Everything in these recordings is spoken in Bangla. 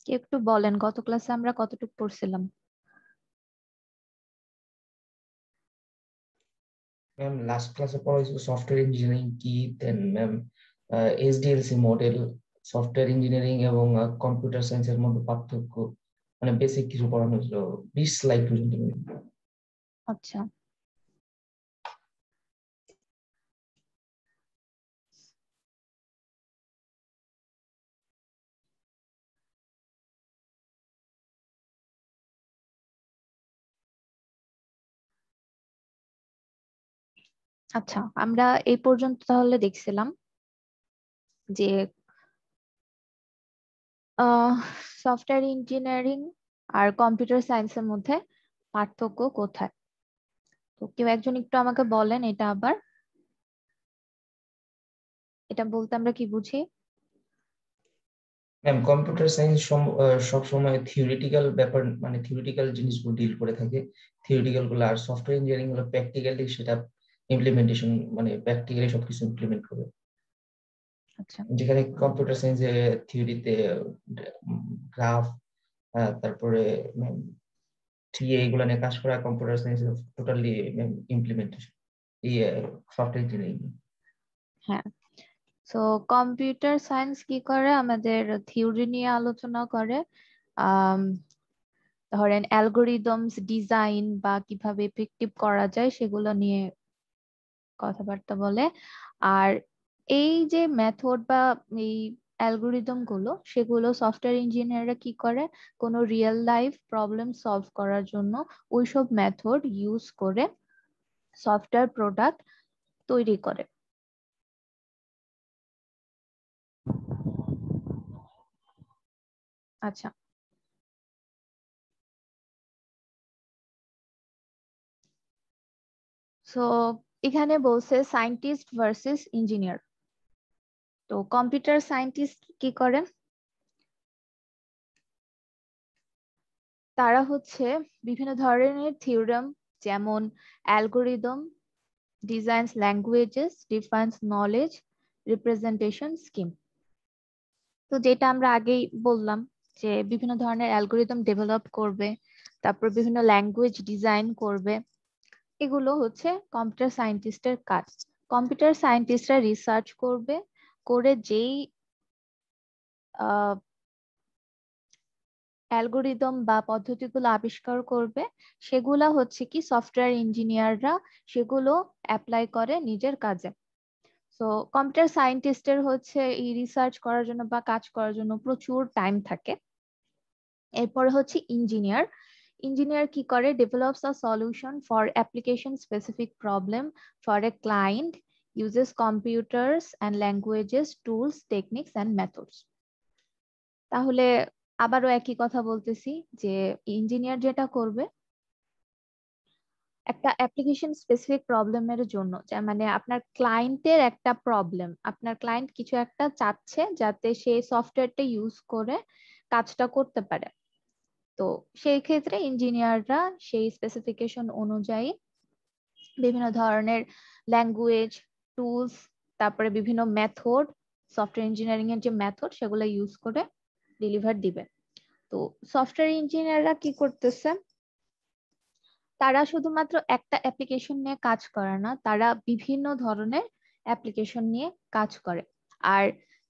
কি একটু বলেন গত ক্লাসে আমরা কতটুকু পড়ছিলাম? ম্যাম লাস্ট ক্লাসে পড়া হয়েছিল সফটওয়্যার ইঞ্জিনিয়ারিং কি, দেন ম্যাম এসডিএলসি মডেল, সফটওয়্যার ইঞ্জিনিয়ারিং এবং কম্পিউটার সায়েন্সের মধ্যে পার্থক্য, মানে বেসিক কিছু পড়ানো হয়েছিল 20 স্লাইড পর্যন্ত। আচ্ছা, আচ্ছা আমরা এই পর্যন্ত তাহলে দেখছিলাম যে সফটওয়্যার ইঞ্জিনিয়ারিং আর কম্পিউটার সায়েন্সের মধ্যে পার্থক্য কোথায়। তো কেউ একজন একটু আমাকে বলেন এটা আবার, এটা বলতে আমরা কি বুঝি? ম্যাম কম্পিউটার সায়েন্স সব সময় থিওরিটিক্যাল ব্যাপার, মানে থিওরিটিক্যাল জিনিসগুলো ডিল করে থাকে, থিওরিটিক্যাল গুলো। আর সফটওয়্যার ইঞ্জিনিয়ারিং হলো প্র্যাকটিক্যালি সেটা ইমপ্লিমেন্টেশন, মানে প্র্যাকটিক্যালি সবকিছু ইমপ্লিমেন্ট করে। আচ্ছা, যেখানে কম্পিউটার সায়েন্সে থিওরিতে গ্রাফ, তারপরে থ্রি এইগুলো নিয়ে কাজ করা, কম্পিউটার সায়েন্স টোটালি ইমপ্লিমেন্টেশন, ইয়ে সফটওয়্যার ইঞ্জিনিয়ারিং। হ্যাঁ। তো কম্পিউটার সায়েন্স কি করে, আমাদের থিওরি নিয়ে আলোচনা করে। আহ ধরেন অ্যালগোরিদমস ডিজাইন বা কিভাবে এফেক্টিভ করা যায় সেগুলো নিয়ে কথাবার্তা বলে। আর এই যে মেথড বা এই অ্যালগোরিদম গুলো, সেগুলো সফটওয়্যার ইঞ্জিনিয়াররা কি করে, কোনো রিয়েল লাইফ প্রবলেম সলভ করার জন্য ওইসব মেথড ইউজ করে সফটওয়্যার প্রোডাক্ট তৈরি করে। আচ্ছা, সো এখানে বলছে সায়েন্টিস্ট ভার্সেস ইঞ্জিনিয়ার। তো কম্পিউটার সায়েন্টিস্ট কি করে, তারা হচ্ছে বিভিন্ন ধরনের থিওরেম, যেমন algorithm, designs languages, defines knowledge, representation scheme. তো যেটা আমরা আগেই বললাম যে বিভিন্ন ধরনের অ্যালগোরিদম ডেভেলপ করবে, তারপর বিভিন্ন ল্যাঙ্গুয়েজ ডিজাইন করবে, এগুলো হচ্ছে কম্পিউটার সায়েন্টিস্টের কাজ। কম্পিউটার সায়েন্টিস্টরা রিসার্চ করবে, করে যেই অ্যালগোরিদম বা পদ্ধতিগুলো আবিষ্কার করবে, সেগুলা হচ্ছে কি সফটওয়্যার ইঞ্জিনিয়াররা সেগুলো অ্যাপ্লাই করে নিজের কাজে। তো কম্পিউটার সায়েন্টিস্টের হচ্ছে এই রিসার্চ করার জন্য বা কাজ করার জন্য প্রচুর টাইম থাকে। এরপরে হচ্ছে ইঞ্জিনিয়ার। ইঞ্জিনিয়ার কি করে, develops a solution for application specific problem for a client, uses computers and languages, tools, techniques and methods. তাহলে আবারও একই কথা বলতেছি যে ইঞ্জিনিয়ার যেটা করবে, একটা অ্যাপ্লিকেশন স্পেসিফিক প্রবলেমের জন্য, মানে আপনার ক্লায়েন্টের একটা প্রবলেম, আপনার ক্লায়েন্ট কিছু একটা চাচ্ছে যাতে সে সফটওয়্যারটা ইউজ করে কাজটা করতে পারে। তো সেই ক্ষেত্রে ইঞ্জিনিয়াররা সেই স্পেসিফিকেশন অনুযায়ী বিভিন্ন ধরনের ল্যাঙ্গুয়েজ, টুলস, তারপরে বিভিন্ন মেথড, সফটওয়্যার ইঞ্জিনিয়ারিং এর যে মেথড সেগুলো ইউজ করে ডেলিভার দিবে। তো সফটওয়্যার ইঞ্জিনিয়াররা কি করতেছে, তারা শুধুমাত্র একটা অ্যাপ্লিকেশন নিয়ে কাজ করে না, তারা বিভিন্ন ধরনের অ্যাপ্লিকেশন নিয়ে কাজ করে। আর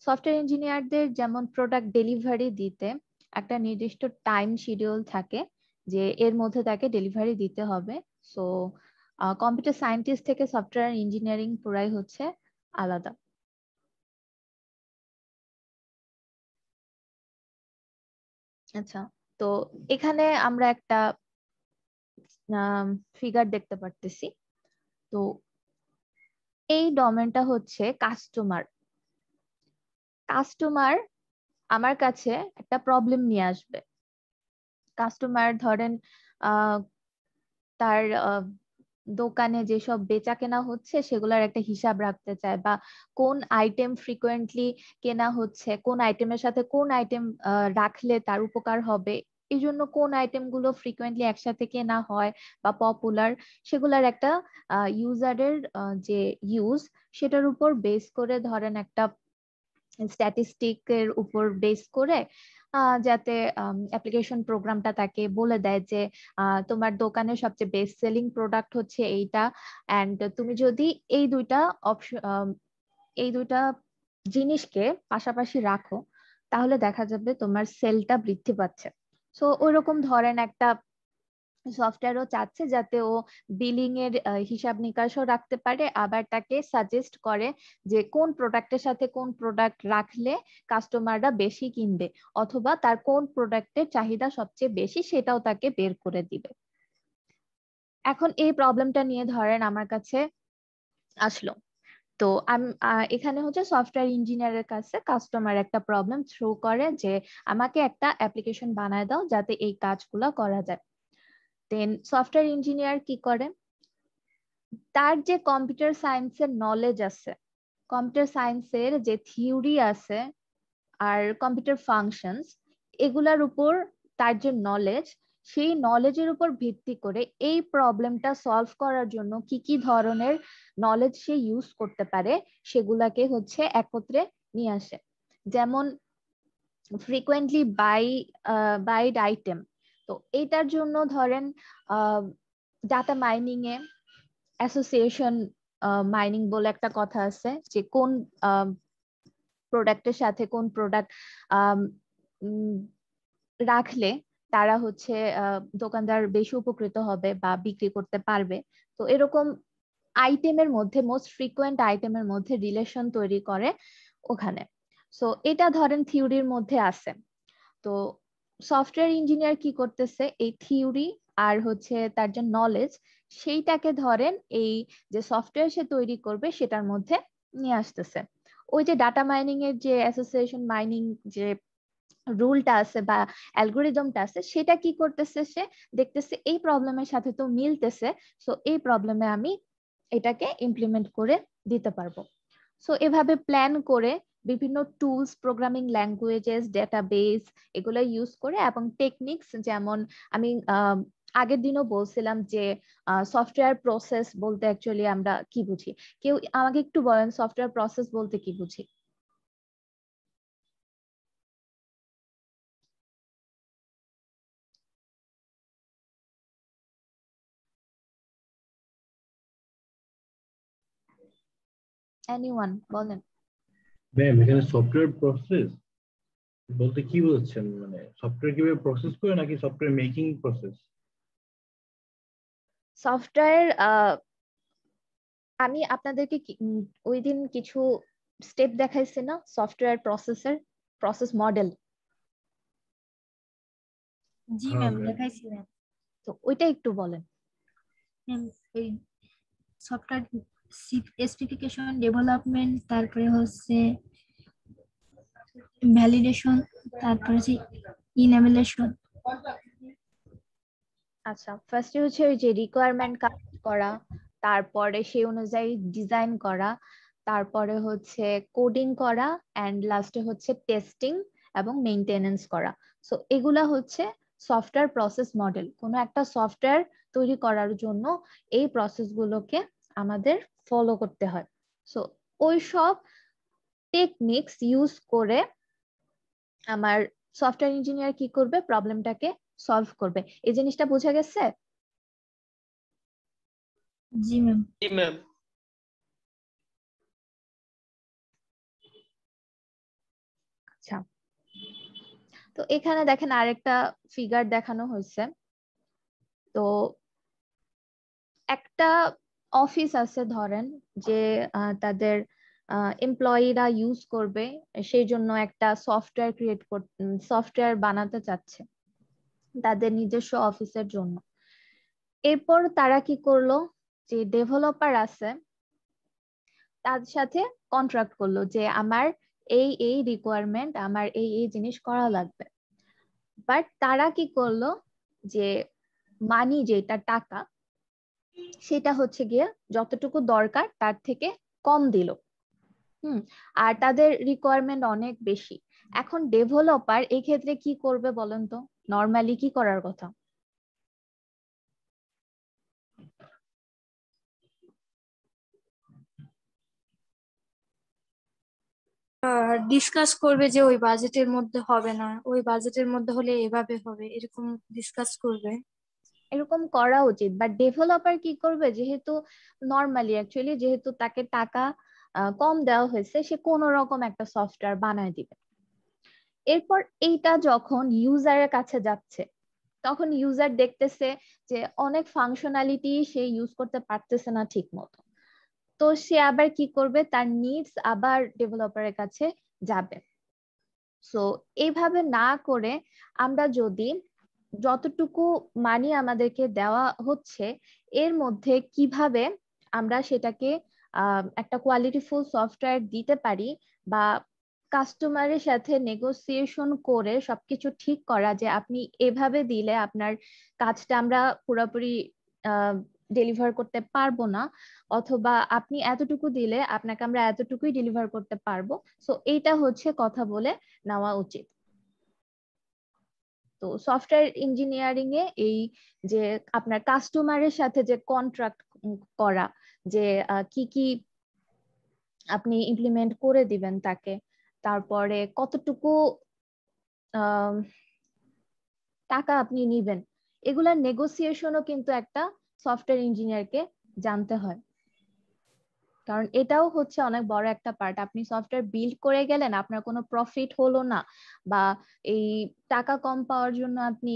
সফটওয়্যার ইঞ্জিনিয়ারদের যেমন প্রোডাক্ট ডেলিভারি দিতে একটা নির্দিষ্ট টাইম শিডিউল থাকে, যে এর মধ্যে তাকে ডেলিভারি দিতে হবে। সো কম্পিউটার সায়েন্টিস্ট থেকে সফটওয়্যার ইঞ্জিনিয়ারিং পুরাই হচ্ছে আলাদা। আচ্ছা, তো এখানে আমরা একটা ফিগার দেখতে পারতেছি। তো এই ডোমেনটা হচ্ছে কাস্টমার। কাস্টমার আমার কাছে একটা প্রবলেম নিয়ে আসবে। কাস্টমার ধরেন আহ, তার দোকানে যেসব বেচা কেনা হচ্ছে সেগুলোর একটা হিসাব রাখতে চায়, বা কোন আইটেম ফ্রিকোয়েন্টলি কেনা হচ্ছে, কোন আইটেমের সাথে কোন আইটেম রাখলে তার উপকার হবে, এই জন্য কোন আইটেম গুলো ফ্রিকোয়েন্টলি একসাথে কেনা হয় বা পপুলার, সেগুলার একটা ইউজারের যে ইউজ, সেটার উপর বেস করে ধরেন একটা স্ট্যাটিস্টিকের উপর বেস করে যাতে অ্যাপ্লিকেশন প্রোগ্রামটা তাকে বলে দেয় যে তোমার দোকানের সবচেয়ে বেস্ট সেলিং প্রোডাক্ট হচ্ছে এইটা, অ্যান্ড তুমি যদি এই দুইটা অপশন এই দুইটা জিনিসকে পাশাপাশি রাখো তাহলে দেখা যাবে তোমার সেলটা বৃদ্ধি পাচ্ছে। সো ওইরকম ধরেন একটা সফটওয়্যারও চাচ্ছে যাতে ও বিলিং এর হিসাব নিকাশও রাখতে পারে, আবার তাকে সাজেস্ট করে যে কোন প্রোডাক্টের সাথে কোন প্রোডাক্ট রাখলে কাস্টমাররা বেশি কিনবে, অথবা তার কোন প্রোডাক্টের চাহিদা সবচেয়ে বেশি সেটাও তাকে বের করে দিবে। এখন এই প্রবলেমটা নিয়ে ধরেন আমার কাছে আসলো, তো আমি এখানে হচ্ছে সফটওয়্যার ইঞ্জিনিয়ারের কাছে কাস্টমার একটা প্রবলেম থ্রো করে যে আমাকে একটা অ্যাপ্লিকেশন বানায় দাও যাতে এই কাজগুলো করা যায়। দেন সফটওয়্যার ইঞ্জিনিয়ার কি করে, তার যে কম্পিউটার সায়েন্সের নলেজ আছে, কম্পিউটার সায়েন্সের যে থিওরি আছে আর কম্পিউটার ফাংশনস, এগুলার উপর তার যে নলেজ, সেই নলেজের উপর ভিত্তি করে এই প্রবলেমটা সলভ করার জন্য কি কি ধরনের নলেজ সে ইউজ করতে পারে সেগুলাকে হচ্ছে একত্রে নিয়ে আসে। যেমন ফ্রিকোয়েন্টলি বাইড আইটেম, তো এটার জন্য ধরেন ডাটা মাইনিং এ অ্যাসোসিয়েশন মাইনিং বলে একটা কথা আছে, যে কোন প্রোডাক্টের সাথে কোন প্রোডাক্ট রাখলে তারা হচ্ছে দোকানদার বেশি উপকৃত হবে বা বিক্রি করতে পারবে। তো এরকম আইটেমের মধ্যে মোস্ট ফ্রিকোয়েন্ট আইটেমের মধ্যে রিলেশন তৈরি করে ওখানে। সো এটা ধরেন থিওরির মধ্যে আছে। তো সফটওয়্যার ইঞ্জিনিয়ার কি করতেছে, এই থিওরি আর হচ্ছে তার যে নলেজ সেইটাকে ধরেন এই যে সফটওয়্যার সে তৈরি করবে সেটার মধ্যে নিয়ে আসতেছে। ওই যে ডাটা মাইনিং এর যে অ্যাসোসিয়েশন মাইনিং যে রুলটা আছে বা অ্যালগোরিদমটা আছে সেটা কি করতেছে, সে দেখতেছে এই প্রবলেমের সাথে তো মিলতেছে, সো এই প্রবলেমে আমি এটাকে ইমপ্লিমেন্ট করে দিতে পারবো। সো এভাবে প্ল্যান করে বিভিন্ন টুলস, প্রোগ্রামিং ল্যাঙ্গুয়েজেস, ডেটাবেস এগুলো ইউজ করে এবং টেকনিক্স, যেমন আমি আগের দিনও বলছিলাম যে সফটওয়্যার প্রসেস বলতে অ্যাকচুয়ালি আমরা কি বুঝি। কেউ আমাকে একটু বলেন সফটওয়্যার প্রসেস বলতে কি বুঝি? এনিওয়ান বলেন। ম্যাম এখানে সফটওয়্যার প্রসেস বলতে কি বলছেন, মানে সফটওয়্যার কিভাবে প্রসেস করে নাকি সফটওয়্যার মেকিং প্রসেস? সফটওয়্যার আমি আপনাদেরকে ওই দিন কিছু স্টেপ দেখাইছি না সফটওয়্যার প্রসেসের, প্রসেস মডেল। জি হ্যাঁ ম্যাম ম্যাম। দেখাইছিলেন। তো ওইটা একটু বলেন। ম্যাম এই সফটওয়্যার স্পেসিফিকেশন, ডেভেলপমেন্ট, তারপরে হচ্ছে ভ্যালিডেশন, তারপরে হচ্ছে ইনএভ্যালুয়েশন। আচ্ছা, ফার্স্টে হচ্ছে ওই যে রিকোয়ারমেন্ট কালেক্ট করা, তারপরে সেই অনুযায়ী ডিজাইন করা, তারপরে হচ্ছে কোডিং করা, এন্ড লাস্টে হচ্ছে টেস্টিং এবং মেইনটেনেন্স করা। সো এগুলা হচ্ছে সফটওয়্যার প্রসেস মডেল। কোনো একটা সফটওয়্যার তৈরি করার জন্য এই প্রসেসগুলোকে আমাদের ফলো করতে হয়। সো ওই সব টেকনিক্স ইউজ করে আমার সফটওয়্যার ইঞ্জিনিয়ার কি করবে, প্রবলেমটাকে সলভ করবে। এই জিনিসটা বোঝা গেছে? জি ম্যাম। জি ম্যাম। আচ্ছা, তো এখানে দেখেন আরেকটা ফিগার দেখানো হয়েছে। তো একটা অফিস আছে ধরেন, যে তাদের এমপ্লয়িরা ইউজ করবে, সেই জন্য একটা সফটওয়্যার বানাতে চাচ্ছে তাদের নিজস্ব অফিসের জন্য। এরপর তারা কি করলো, যে ডেভেলপার আছে তার সাথে কন্ট্রাক্ট করলো যে আমার এই এই রিকোয়ারমেন্ট, আমার এই এই জিনিস করা লাগবে। বাট তারা কি করলো, যে মানি যেটা টাকা সেটা হচ্ছে গিয়ে যতটুকু দরকার তার থেকে কম দিল। আর তাদের রিকোয়ারমেন্ট অনেক বেশি। এখন ডেভেলপার এই ক্ষেত্রে কি করবে বলেন তো, নর্মালি কি করার কথা? ডিসকাস করবে যে ওই বাজেটের মধ্যে হবে না, ওই বাজেটের মধ্যে হলে এভাবে হবে, এরকম ডিসকাস করবে। এরকম করা উচিত। বাট ডেভেলপার কি করবে, যেহেতু নর্মালি অ্যাকচুয়ালি যেহেতু তাকে টাকা কম দেওয়া হয়েছে, সে কোনো রকম একটা সফটওয়্যার বানায় দিবে। এরপর এইটা যখন ইউজারের কাছে যাচ্ছে, তখন ইউজার দেখতেছে যে অনেক ফাংশনালিটি সে ইউজ করতে পারতেছে না ঠিক মতো, তো সে আবার কি করবে, তার নিডস আবার ডেভেলপারের কাছে যাবে। সো এইভাবে না করে আমরা যদি যতটুকু মানি আমাদেরকে দেওয়া হচ্ছে এর মধ্যে কিভাবে আমরা সেটাকে একটা কোয়ালিটিফুল সফটওয়্যার দিতে পারি, বা কাস্টমারের সাথে নেগোসিয়েশন করে সবকিছু ঠিক করা যে আপনি এভাবে দিলে আপনার কাজটা আমরা পুরোপুরি ডেলিভার করতে পারবো না, অথবা আপনি এতটুকু দিলে আপনাকে আমরা এতটুকুই ডেলিভার করতে পারবো। সো এইটা হচ্ছে কথা বলে নেওয়া উচিত। তো সফটওয়্যার ইঞ্জিনিয়ারিং এ এই যে আপনার কাস্টমারের সাথে যে কন্ট্রাক্ট করা, যে কি কি আপনি ইমপ্লিমেন্ট করে দিবেন তাকে, তারপরে কতটুকু টাকা আপনি নিবেন, এগুলার নেগোসিয়েশনও কিন্তু একটা সফটওয়্যার ইঞ্জিনিয়ারকে জানতে হয়। কারণ এটাও হচ্ছে অনেক বড় একটা পার্ট। আপনি সফটওয়্যার বিল্ড করে গেলেন, আপনার কোনো প্রফিট হলো না, বা এই টাকা কম পাওয়ার জন্য আপনি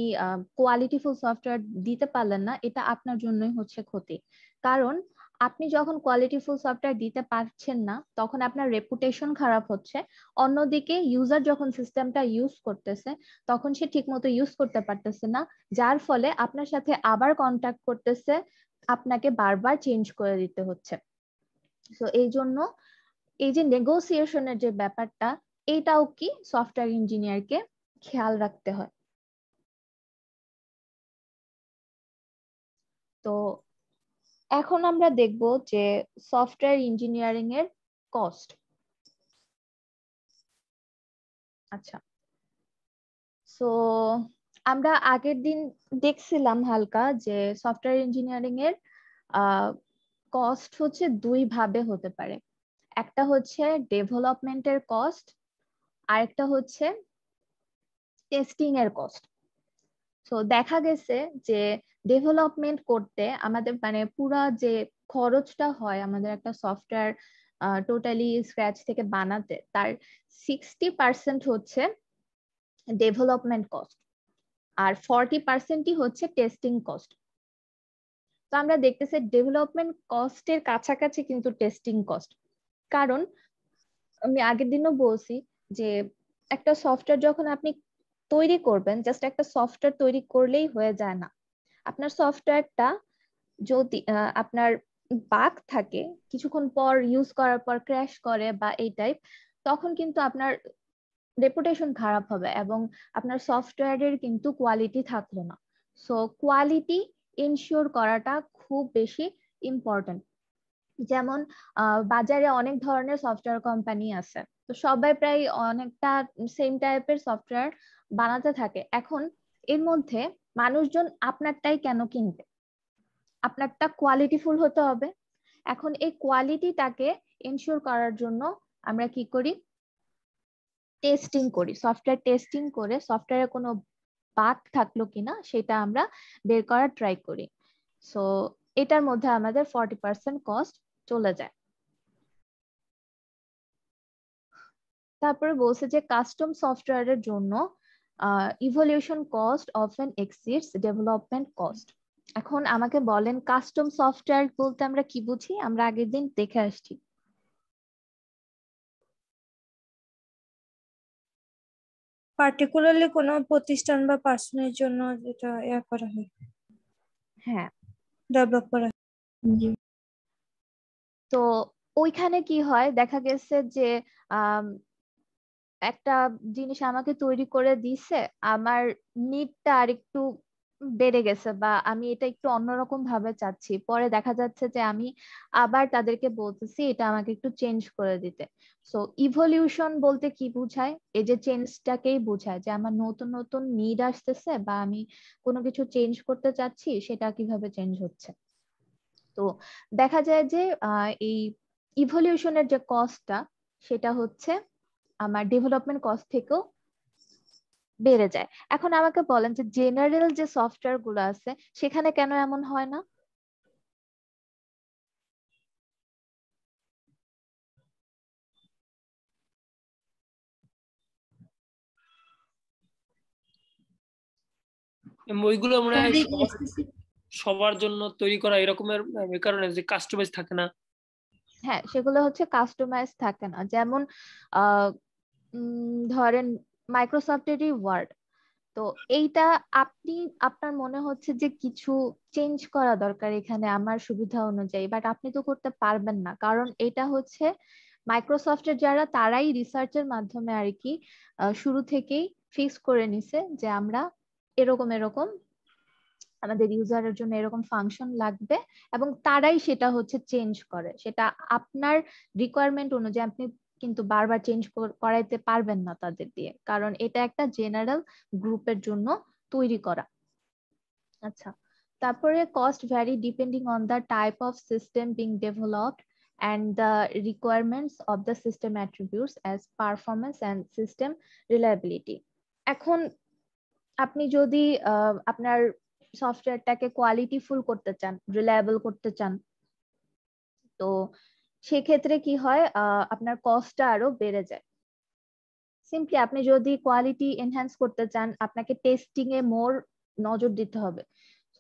কোয়ালিটিফুল সফটওয়্যার দিতে পারলেন না, এটা আপনার জন্যই হচ্ছে ক্ষতি। কারণ আপনি যখন কোয়ালিটিফুল সফটওয়্যার দিতে পারছেন না, তখন আপনার রেপুটেশন খারাপ হচ্ছে। অন্যদিকে ইউজার যখন সিস্টেমটা ইউজ করতেছে, তখন সে ঠিকমতো ইউজ করতে পারতেছে না, যার ফলে আপনার সাথে আবার কন্ট্যাক্ট করতেছে, আপনাকে বারবার চেঞ্জ করে দিতে হচ্ছে। তো এই জন্য এই যে নেগোসিয়েশনের যে ব্যাপারটা, এইটাও কি সফটওয়্যার ইঞ্জিনিয়ারকে খেয়াল রাখতে হয়। তো এখন আমরা দেখব যে সফটওয়্যার ইঞ্জিনিয়ারিং এর কস্ট। আচ্ছা, সো আমরা আগের দিন দেখছিলাম হালকা যে সফটওয়্যার ইঞ্জিনিয়ারিং এর কস্ট হচ্ছে দুই ভাবে হতে পারে। একটা হচ্ছে ডেভেলপমেন্টের কস্ট, আরেকটা হচ্ছে টেস্টিং এর কস্ট। তো দেখা গেছে যে ডেভেলপমেন্ট করতে আমাদের মানে পুরা যে খরচটা হয় আমাদের একটা সফটওয়্যার টোটালি স্ক্র্যাচ থেকে বানাতে, তার 60% হচ্ছে ডেভেলপমেন্ট কস্ট, আর 40%ই হচ্ছে টেস্টিং কস্ট। তো আমরা দেখতেছি ডেভেলপমেন্ট কস্টের কাছাকাছি কিন্তু টেস্টিং কস্ট। কারণ আমি আগের দিনও বলছি যে একটা সফটওয়্যার যখন আপনি তৈরি করবেন, জাস্ট একটা সফটওয়্যার তৈরি করলেই হয়ে যায় না। আপনার সফটওয়্যারটা যদি আপনার বাগ থাকে, কিছুক্ষণ পর ইউজ করার পর ক্র্যাশ করে বা এই টাইপ, তখন কিন্তু আপনার রেপুটেশন খারাপ হবে এবং আপনার সফটওয়্যারের কিন্তু কোয়ালিটি থাকলো না। সো কোয়ালিটি ইনশিওর করাটা খুব বেশি ইম্পর্টেন্ট। যেমন বাজারে অনেক ধরনের সফটওয়্যার কোম্পানি আছে, তো সবাই প্রায় অনেকটা সেম টাইপের সফটওয়্যার বানাতে থাকে। এখন এর মধ্যে মানুষজন আপনারটাই কেন কিনবে? আপনারটা কোয়ালিটিফুল হতে হবে। এখন এই কোয়ালিটিটাকে এনশিওর করার জন্য আমরা কি করি, টেস্টিং করি, সফটওয়্যার টেস্টিং করে সফটওয়্যারে কোনো বাগ থাকলো কিনা সেটা আমরা বের করার ট্রাই করি। সো এটার মধ্যে আমাদের 40% কস্ট চলে যায়। তারপরে বলছে যে কাস্টম সফটওয়্যারের জন্য evolution cost often exceeds development cost. এখন আমাকে বলেন কাস্টম সফটওয়্যার বলতে আমরা কি বুঝি? আমরা আগের দিন দেখে আসছি। পার্টিকুলারলি কোনো প্রতিষ্ঠান বা পার্সনের জন্য যেটা করা হয়, হ্যাঁ, ডেভেলপ করা। তো ওইখানে কি হয়, দেখা গেছে যে একটা জিনিস আমাকে তৈরি করে দিছে, আমার নিডটা আর একটু বেড়ে গেছে, বা আমি এটা একটু অন্যরকম ভাবে চাচ্ছি, পরে দেখা যাচ্ছে যে আমি আবার তাদেরকে বলতেছি এটা আমাকে একটু চেঞ্জ করে দিতে। সো ইভলিউশন বলতে কি বুঝায়? এই যে চেঞ্জটাকেই বুঝায়, যে আমার নতুন নতুন নিড আসতেছে বা আমি কোনো কিছু চেঞ্জ করতে চাচ্ছি, সেটা কিভাবে চেঞ্জ হচ্ছে। তো দেখা যায় যে এই ইভলিউশনের যে কস্টটা, সেটা হচ্ছে আমার ডেভেলপমেন্ট কস্ট থেকেও বেড়ে যায়। এখন আমাকে বলেন যে জেনারেল যে সফটওয়্যার গুলো আছে সেখানে কেন এমন হয় না? ওইগুলো মনে হয় তাদের specific সবার জন্য তৈরি করা এরকমের কারণে যে কাস্টমাইজ থাকে না। হ্যাঁ, সেগুলো হচ্ছে কাস্টমাইজ থাকে না। যেমন আহ ধরেন মাইক্রোসফটেরই ওয়ার্ড, তো এইটা আপনি আপনার মনে হচ্ছে যে কিছু চেঞ্জ করা দরকার এখানে আমার সুবিধা অনুযায়ী, বাট আপনি তো করতে পারবেন না, কারণ এটা হচ্ছে মাইক্রোসফটের যারা তারাই রিসার্চের মাধ্যমে আর কি শুরু থেকেই ফিক্স করে নিছে যে আমরা এরকম এরকম আমাদের ইউজারের জন্য এরকম ফাংশন লাগবে, এবং তারাই সেটা হচ্ছে চেঞ্জ করে। সেটা আপনার রিকোয়ারমেন্ট অনুযায়ী আপনি কিন্তু বারবার চেঞ্জ করাইতে পারবেন না তাদের দিয়ে, কারণ এটা একটা জেনারেল গ্রুপের জন্য তৈরি করা। আচ্ছা, তারপরে cost vary depending on the type of system being developed and the requirements of the system attributes as performance and system reliability. এখন আপনি যদি আপনার সফটওয়্যারটাকে কোয়ালিটিফুল করতে চান, রিলায়েবল করতে চান, তো সেক্ষেত্রে কি হয়, আপনার কস্টটা আরো বেড়ে যায়। সিম্পলি আপনি যদি কোয়ালিটি এনহ্যান্স করতে চান, আপনাকে টেস্টিং এ মোর নজর দিতে হবে।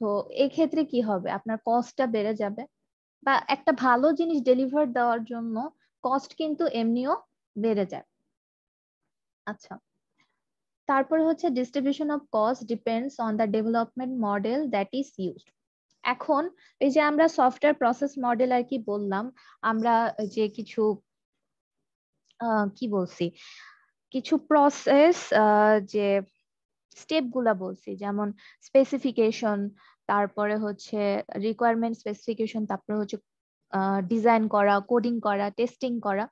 তো এই ক্ষেত্রে কি হবে, আপনার কস্টটা বেড়ে যাবে, বা একটা ভালো জিনিস ডেলিভার দেওয়ার জন্য কস্ট কিন্তু এমনিও বেড়ে যায়। আচ্ছা, তারপরে হচ্ছে distribution of cost depends on the development model that is used. এখন এই যে আমরা সফটওয়্যার প্রসেস মডেল আর কি বললাম, আমরা যে কিছু কি বলছি, কিছু প্রসেস যে স্টেপ গুলা বলছি, যেমন স্পেসিফিকেশন, তারপরে হচ্ছে রিকোয়ারমেন্ট স্পেসিফিকেশন, তারপরে হচ্ছে ডিজাইন করা, কোডিং করা, টেস্টিং করা।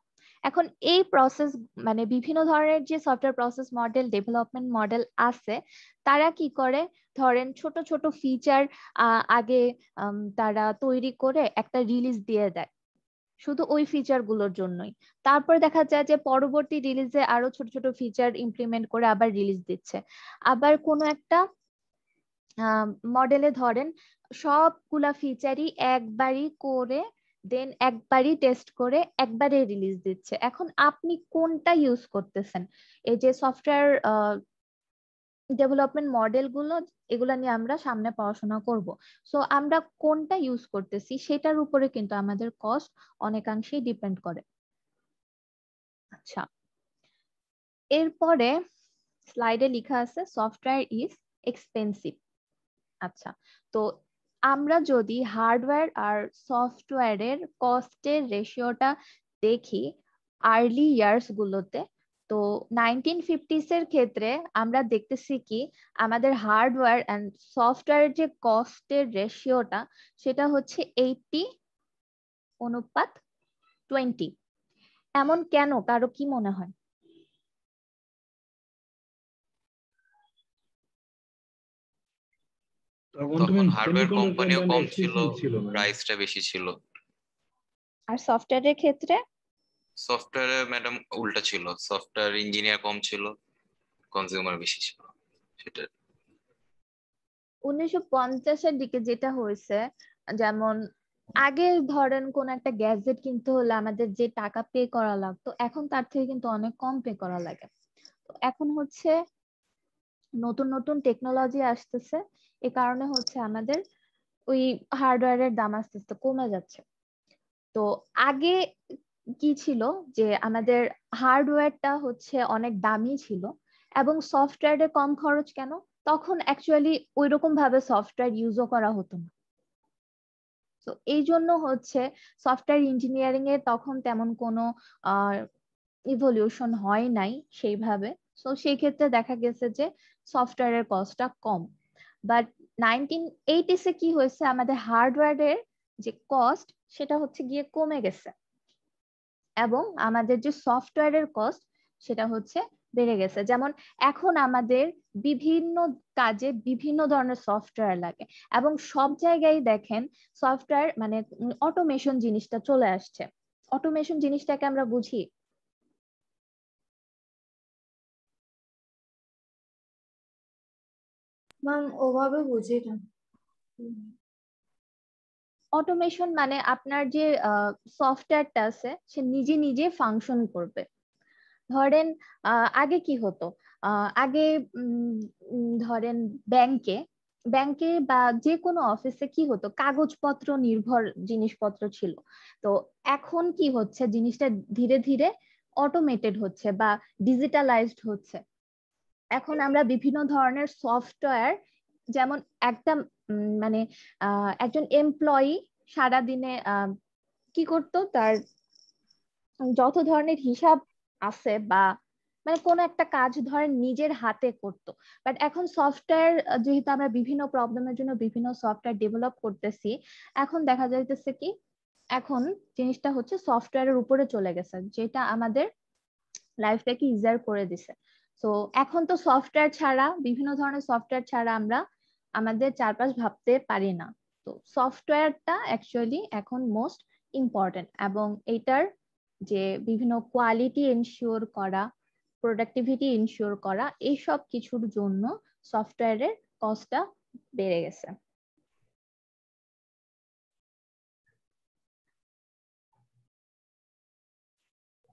এখন এই প্রসেস মানে বিভিন্ন ধরনের যে software process model, development model আছে, তারা কি করে, ধরেন ছোট ছোট ফিচার আগে তারা তৈরি করে একটা রিলিজ দিয়ে দেয় শুধু ওই ফিচার গুলোর জন্যই। তারপর দেখা যায় যে পরবর্তী রিলিজে আরো ছোট ছোট ফিচার ইমপ্লিমেন্ট করে আবার রিলিজ দিচ্ছে। আবার কোনো একটা মডেলে ধরেন সবগুলা ফিচারই একবারই করে দেন একবারই টেস্ট করে একবারে রিলিজ দিচ্ছে। এখন আপনি কোনটা ইউজ করতেছেন? এই যে সফটওয়্যার ডেভেলপমেন্ট মডেল গুলো, এগুলা নিয়ে আমরা সামনে পড়াশোনা করব। সো আমরা কোনটা ইউজ করতেছি সেটার উপরে কিন্তু আমাদের কস্ট অনেকাংশেই ডিপেন্ড করে। আচ্ছা, এরপরে স্লাইডে লেখা আছে সফটওয়্যার ইজ এক্সপেন্সিভ। আচ্ছা, তো আমরা যদি হার্ডওয়্যার আর সফটওয়্যারের কস্টের রেশিওটা দেখি আর্লি ইয়ার্স গুলোতে, তো 1950s এর ক্ষেত্রে আমরা দেখতেছি কি আমাদের হার্ডওয়্যার এন্ড সফটওয়্যার যে কস্টের রেশিওটা সেটা হচ্ছে 80:20। এমন কেন, কারো কি মনে হয়? তখন হার্ডওয়্যার কোম্পানিও কম ছিল, ছিল না। প্রাইসটা বেশি ছিল। আর সফটওয়্যারের ক্ষেত্রে সফটওয়্যারে ম্যাডাম উল্টা ছিল, সফটওয়্যার ইঞ্জিনিয়ার কম ছিল, কনজিউমার বেশি ছিল। সেটা 1950-এর দিকে যেটা হয়েছে, যেমন আগে ধরেন কোন একটা গ্যাজেট কিনতে হলে আমাদের যে টাকা পে করা লাগতো, এখন তার থেকে কিন্তু অনেক কম পে করা লাগে। তো এখন হচ্ছে নতুন নতুন টেকনোলজি আসতেছে, এ কারণে হচ্ছে আমাদের ওই হার্ডওয়্যারের দাম আস্তে আস্তে কমে যাচ্ছে। তো আগে কি ছিল যে আমাদের হার্ডওয়্যারটা হচ্ছে অনেক দামি ছিল এবং সফটওয়্যারে কম খরচ কেন, তখন অ্যাকচুয়ালি ওইরকম ভাবে সফটওয়্যার ইউজও করা হতো না। তো এই জন্য হচ্ছে সফটওয়্যার ইঞ্জিনিয়ারিং এ তখন তেমন কোনো ইভলিউশন হয় নাই সেইভাবে। তো সেই ক্ষেত্রে দেখা গেছে যে সফটওয়্যারের কস্টটা কম। বাট 1980s এ কি হয়েছে, আমাদের হার্ডওয়্যারের যে কস্ট সেটা হচ্ছে গিয়ে কমে গেছে এবং আমাদের যে সফটওয়্যারের কস্ট সেটা হচ্ছে বেড়ে গেছে। যেমন এখন আমাদের বিভিন্ন কাজে বিভিন্ন ধরনের সফটওয়্যার লাগে এবং সব জায়গায় দেখেন সফটওয়্যার মানে অটোমেশন জিনিসটা চলে আসছে। অটোমেশন জিনিসটাকে আমরা বুঝি ম্যাম ওভাবে বুঝি না। অটোমেশন মানে আপনার যে সফটওয়্যারটা আছে সে নিজে নিজে ফাংশন করবে। ধরেন আগে কি হতো, আগে ধরেন ব্যাংকে ব্যাংকে বা যে কোনো অফিসে কি হতো, কাগজপত্র নির্ভর জিনিসপত্র ছিল। তো এখন কি হচ্ছে, জিনিসটা ধীরে ধীরে অটোমেটেড হচ্ছে বা ডিজিটালাইজড হচ্ছে। এখন আমরা বিভিন্ন ধরনের সফটওয়্যার, যেমন একটা মানে একজন এমপ্লয়ি সারাদিনে কি করতো, তার যত ধরনের হিসাব আছে বা মানে কোনো একটা কাজ ধরেন নিজের হাতে করতো, বাট এখন সফটওয়্যার যেহেতু আমরা বিভিন্ন প্রবলেমের জন্য বিভিন্ন সফটওয়্যার ডেভেলপ করতেছি, এখন দেখা যাইতেছে কি এখন জিনিসটা হচ্ছে সফটওয়্যারের উপরে চলে গেছে, যেটা আমাদের লাইফটাকে ইজিয়ার করে দিছে। তো এখন তো সফটওয়্যার ছাড়া, বিভিন্ন ধরনের সফটওয়্যার ছাড়া আমরা আমাদের চারপাশ ভাবতে পারি না। তো সফটওয়্যারটা অ্যাকচুয়ালি এখন মোস্ট ইম্পর্টেন্ট, এবং এইটার যে বিভিন্ন কোয়ালিটি এনশিওর করা, প্রোডাক্টিভিটি এনশিওর করা, এইসব কিছুর জন্য সফটওয়্যারের কস্টটা বেড়ে গেছে।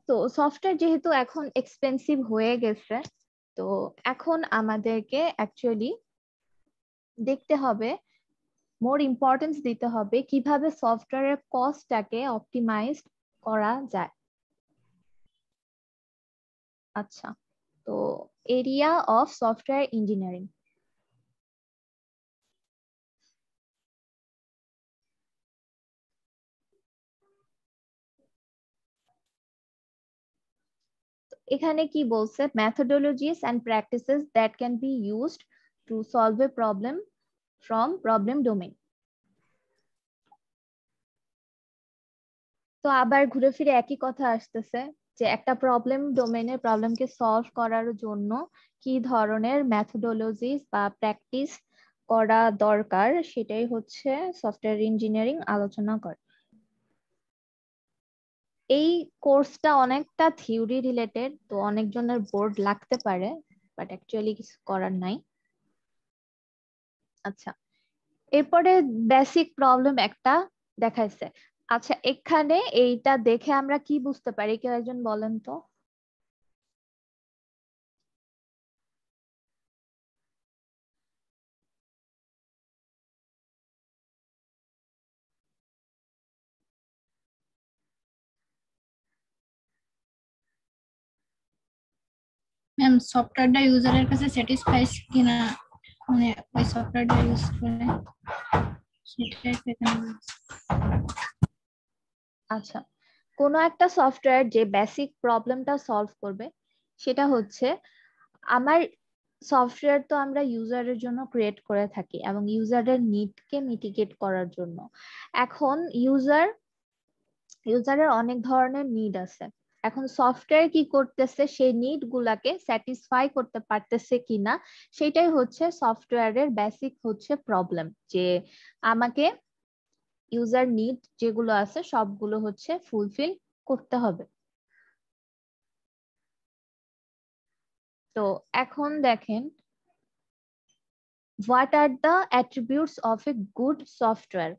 তো সফটওয়্যার যেহেতু এখন এক্সপেন্সিভ হয়ে গেছে, তো এখন আমাদেরকে অ্যাকচুয়ালি দেখতে হবে, মোর ইম্পর্টেন্স দিতে হবে কিভাবে সফটওয়্যারের কস্টটাকে অপটিমাইজ করা যায়। আচ্ছা, তো এরিয়া অফ সফটওয়্যার ইঞ্জিনিয়ারিং। এখানে কি বলছে, methodologies and practices that can be used to solve a problem from problem domain. তো আবার ঘুরে ফিরে একই কথা আসতেছে যে একটা প্রবলেম ডোমেইনের প্রবলেমকে সলভ করার জন্য কি ধরনের মেথডোলজিস বা প্র্যাকটিস করা দরকার, সেটাই হচ্ছে সফটওয়্যার ইঞ্জিনিয়ারিং আলোচনা করে। এই কোর্সটা অনেকটা থিওরি রিলেটেড, তো অনেকজনের বোর্ড লাগতে পারে, বাট অ্যাকচুয়ালি কিছু করার নাই। আচ্ছা, এরপরে বেসিক প্রবলেম একটা দেখাইছে। আচ্ছা, এখানে এইটা দেখে আমরা কি বুঝতে পারি, কেউ একজন বলেন তো? ম্যাম সফটওয়্যারটা ইউজারের কাছে স্যাটিসফাইড কিনা, মানে ওই সফটওয়্যারটা ইউজ করে সেটাই এখানে। আচ্ছা, কোনো একটা সফটওয়্যার যে বেসিক প্রবলেমটা সলভ করবে, সেটা হচ্ছে আমার সফটওয়্যার তো আমরা ইউজারের জন্য ক্রিয়েট করে থাকি এবং ইউজারের নিডকে মিটিগেট করার জন্য। এখন ইউজারের অনেক ধরনের নিড আছে। এখন সফটওয়্যার কি করতেছে, সেই নিড গুলাকে স্যাটিসফাই করতে পারতেছে কিনা, সেটাই হচ্ছে সফটওয়্যারের বেসিক হচ্ছে প্রবলেম, যে আমাকে ইউজার নিড যেগুলো আছে সবগুলো হচ্ছে ফুলফিল করতে হবে। তো এখন দেখেন, what are the attributes of a good software.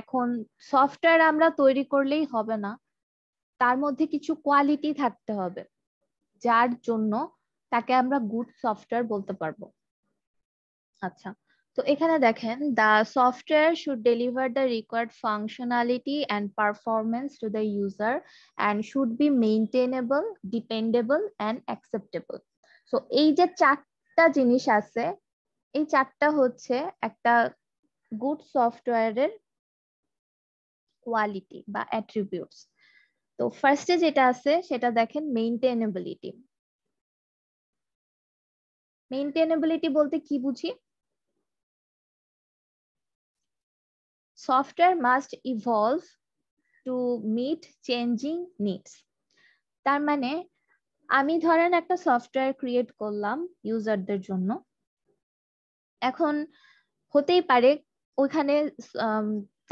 এখন সফটওয়্যার আমরা তৈরি করলেই হবে না, তার মধ্যে কিছু কোয়ালিটি থাকতে হবে, যার জন্য তাকে আমরা গুড সফটওয়্যার বলতে পারবো। আচ্ছা, তো এখানে দেখেন, the software should deliver the required functionality and performance to the user and should be maintainable, dependable and acceptable. So এই যে চারটা জিনিস আছে, এই চারটা হচ্ছে একটা গুড সফটওয়্যারের কোয়ালিটি বা অ্যাট্রিবিউটস। তো ফার্স্টে যেটা আছে সেটা দেখেন, মেইনটেনেবিলিটি। মেইনটেনেবিলিটি বলতে কি বুঝি? Software must evolve to meet changing needs. তার মানে আমি ধরেন একটা সফটওয়্যার ক্রিয়েট করলাম ইউজারদের জন্য, এখন হতেই পারে ওইখানে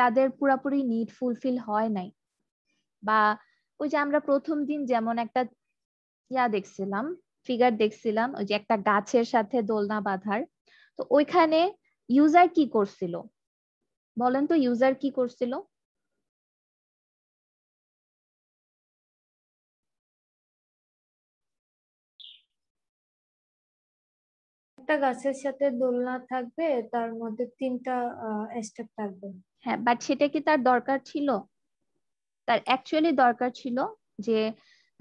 তাদের পুরোপুরি নিড ফুলফিল হয় নাই, বা ওই যে আমরা প্রথম দিন যেমন একটা দেখছিলাম ফিগার দেখছিলাম, ওই যে একটা গাছের সাথে দোলনা বাঁধার। তো ওইখানে ইউজার কি করছিল বলেন তো, ইউজার কি করছিল? একটা গাছের সাথে দোলনা থাকবে, তার মধ্যে 3টা স্টেপ থাকবে। হ্যাঁ, বাট সেটা কি তার দরকার ছিল? তার অ্যাকচুয়ালি দরকার ছিল যে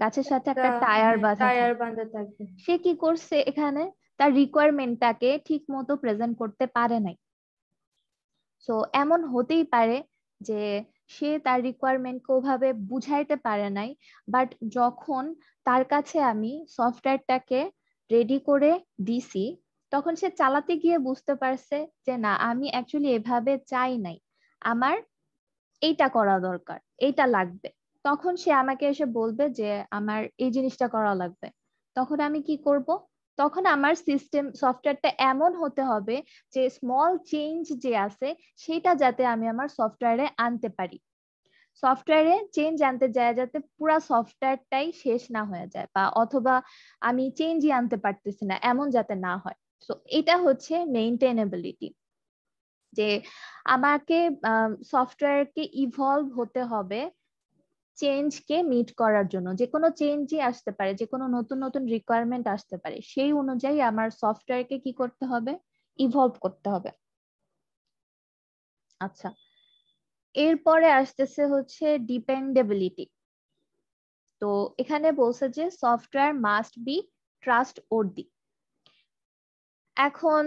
গাছের সাথে একটা টায়ার বাঁধা টায়ার থাকবে। বাঁধা থাকবে। সে কি করছে এখানে, তার রিকোয়ারমেন্টটাকে ঠিক মতো প্রেজেন্ট করতে পারে নাই। সো এমন হতেই পারে যে সে তার রিকোয়ারমেন্টকে ওভাবে বুঝাইতে পারে নাই, বাট যখন তার কাছে আমি সফটওয়্যারটাকে রেডি করে দিছি, তখন সে চালাতে গিয়ে বুঝতে পারছে যে না, আমি অ্যাকচুয়ালি এভাবে চাই নাই, আমার এইটা করা দরকার, এইটা লাগবে। তখন সে আমাকে এসে বলবে যে আমার এই জিনিসটা করা লাগবে। তখন আমি কি করব? তখন আমার সিস্টেম সফটওয়্যারটা এমন হতে হবে যে স্মল চেঞ্জ যে আছে সেটা যাতে আমি আমার সফটওয়্যারে আনতে পারি। সফটওয়্যারে চেঞ্জ আনতে যায় যাতে পুরো সফটওয়্যারটাই শেষ না হয়ে যায়, বা অথবা আমি চেঞ্জই আনতে পারতেছি না, এমন যাতে না হয়। সো এটা হচ্ছে মেইনটেনেবিলিটি, যে আমাকে সফটওয়্যারকে ইভলভ হতে হবে চেঞ্জকে মিট করার জন্য। যে কোনো চেঞ্জই আসতে পারে, যে কোনো নতুন নতুন রিকোয়ারমেন্ট আসতে পারে, সেই অনুযায়ী আমার সফটওয়্যারকে কি করতে হবে, ইভলভ করতে হবে। আচ্ছা, এরপরে আসতেছে হচ্ছে ডিপেন্ডেবিলিটি। তো এখানে বলছে যে software must be trust worthy. এখন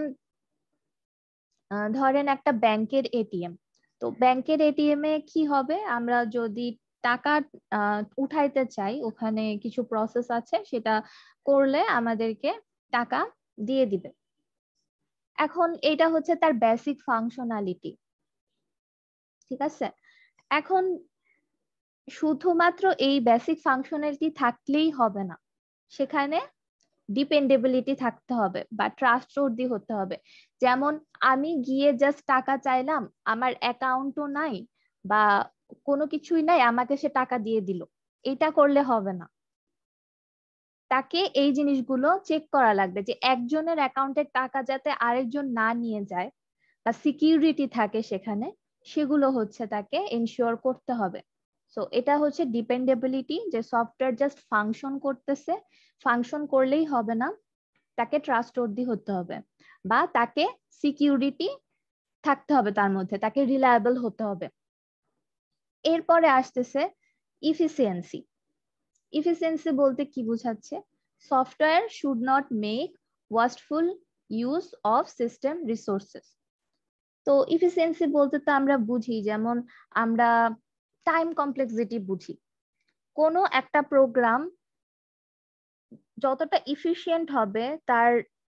ধরেন একটা ব্যাংকের এটিএম, তো ব্যাংকের এটিএম এ কি হবে, আমরা যদি টাকা উঠাইতে চাই, ওখানে কিছু প্রসেস আছে, সেটা করলে আমাদেরকে টাকা দিয়ে দিবে। এখন এটা হচ্ছে তার বেসিক ফাংশনালিটি, ঠিক আছে? এখন শুধুমাত্র এই বেসিক ফাংশনালিটি থাকলেই হবে না, সেখানে ডিপেন্ডেবিলিটি থাকতে হবে বা ট্রাস্টওয়ার্দি হতে হবে। যেমন আমি গিয়ে জাস্ট টাকা চাইলাম, আমার অ্যাকাউন্টও নাই বা কোনো কিছুই নাই, আমাকে সে টাকা দিয়ে দিল, এটা করলে হবে না। তাকে এই জিনিসগুলো চেক করা লাগবে যে একজনের অ্যাকাউন্টের টাকা যাতে আরেকজন না নিয়ে যায় বা সিকিউরিটি থাকে সেখানে, সেগুলো হচ্ছে তাকে এনশিওর করতে হবে। সো এটা হচ্ছে ডিপেন্ডেবিলিটি, যে সফটওয়্যার জাস্ট ফাংশন করতেছে, ফাংশন করলেই হবে না, তাকে ট্রাস্টওয়ার্দি হতে হবে বা তাকে সিকিউরিটি থাকতে হবে তার মধ্যে, তাকে রিলায়েবল হতে হবে। এরপরে আসতেছে ইফিসিয়েন্সি। ইফিসিয়েন্সি বলতে কি বোঝাচ্ছে? Software should not make wasteful use of system resources. তো ইফিসিয়েন্সি বলতে তো আমরা বুঝি, যেমন আমরা টাইম কমপ্লেক্সিটি বুঝি। কোনো একটা প্রোগ্রাম যতটা ইফিশিয়েন্ট হবে, তার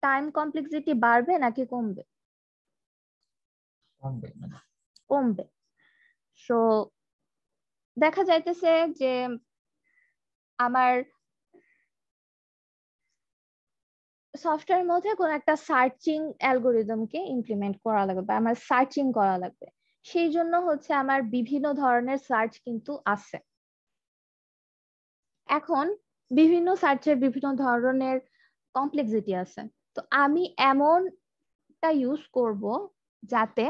টাইম কমপ্লেক্সিটি বাড়বে নাকি কমবে? কমবে। সো দেখা যাইতেছে যে আমার সফটওয়্যার মধ্যে কোন একটা সার্চিং অ্যালগোরিদমকে ইমপ্লিমেন্ট করা লাগবে বা আমার সার্চিং করা লাগবে, সেই জন্য হচ্ছে আমার বিভিন্ন ধরনের সার্চ কিন্তু আছে। এখন বিভিন্ন সার্চের বিভিন্ন ধরনের কমপ্লেক্সিটি আছে। তো আমি এমনটা ইউজ করব যাতে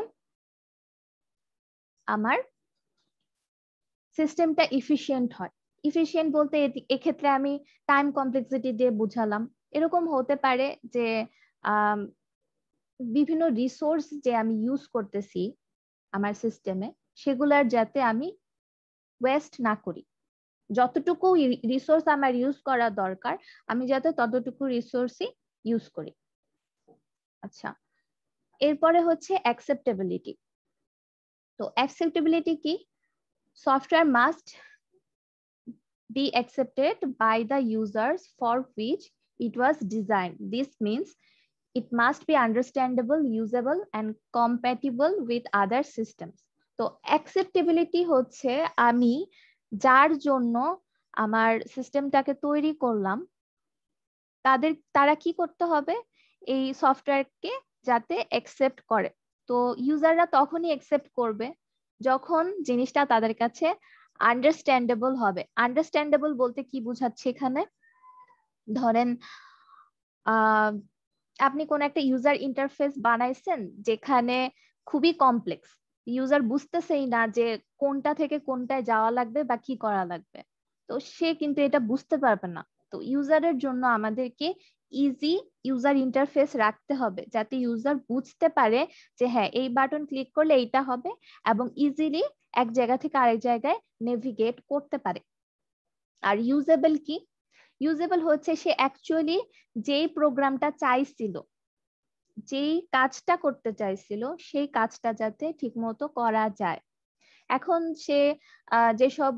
আমার সিস্টেমটা ইফিশিয়েন্ট হয়। ইফিশিয়েন্ট বলতে এক্ষেত্রে আমি টাইম কমপ্লেক্সিটি দিয়ে বুঝালাম। এরকম হতে পারে যে বিভিন্ন রিসোর্স যে আমি ইউজ করতেছি আমার সিস্টেমে, সেগুলার যাতে আমি ওয়েস্ট না করি। যতটুকু রিসোর্স আমার ইউজ করা দরকার, আমি যাতে ততটুকু রিসোর্সই ইউজ করি। আচ্ছা, এরপরে হচ্ছে অ্যাকসেপ্টেবিলিটি। তো অ্যাকসেপ্টেবিলিটি কি? Software must be accepted by the users for which it was designed. This means it must be understandable, usable and compatible with other systems. তো acceptability হচ্ছে আমি যার জন্য আমার সিস্টেমটাকে তৈরি করলাম, তারা কি করতে হবে, এই সফটওয়্যারকে যাতে অ্যাকসেপ্ট করে। তো ইউজাররা তখনই অ্যাকসেপ্ট করবে যখন জিনিসটা তাদের কাছে আন্ডারস্ট্যান্ডেবল হবে। আন্ডারস্ট্যান্ডেবল বলতে কি বোঝাচ্ছে এখানে? ধরেন আপনি কোন একটা ইউজার ইন্টারফেস বানাইছেন যেখানে খুবই কমপ্লেক্স, ইউজার বুঝতেছেই না যে কোনটা থেকে কোনটায় যাওয়া লাগবে বা কি করা লাগবে, তো সে কিন্তু এটা বুঝতে পারবে না। তো ইউজারের জন্য আমাদেরকে ইজি ইউজার ইন্টারফেস রাখতে হবে যাতে ইউজার বুঝতে পারে যে হ্যাঁ এই বাটন ক্লিক করলে এইটা হবে এবং ইজিলি এক জায়গা থেকে আরেক জায়গায় নেভিগেট করতে পারে। আর ইউজেবল কি? ইউজেবল হচ্ছে সে অ্যাকচুয়ালি যেই প্রোগ্রামটা চাইছিল, যেই কাজটা করতে চাইছিল সেই কাজটা যাতে ঠিকমতো করা যায়। এখন সে যেসব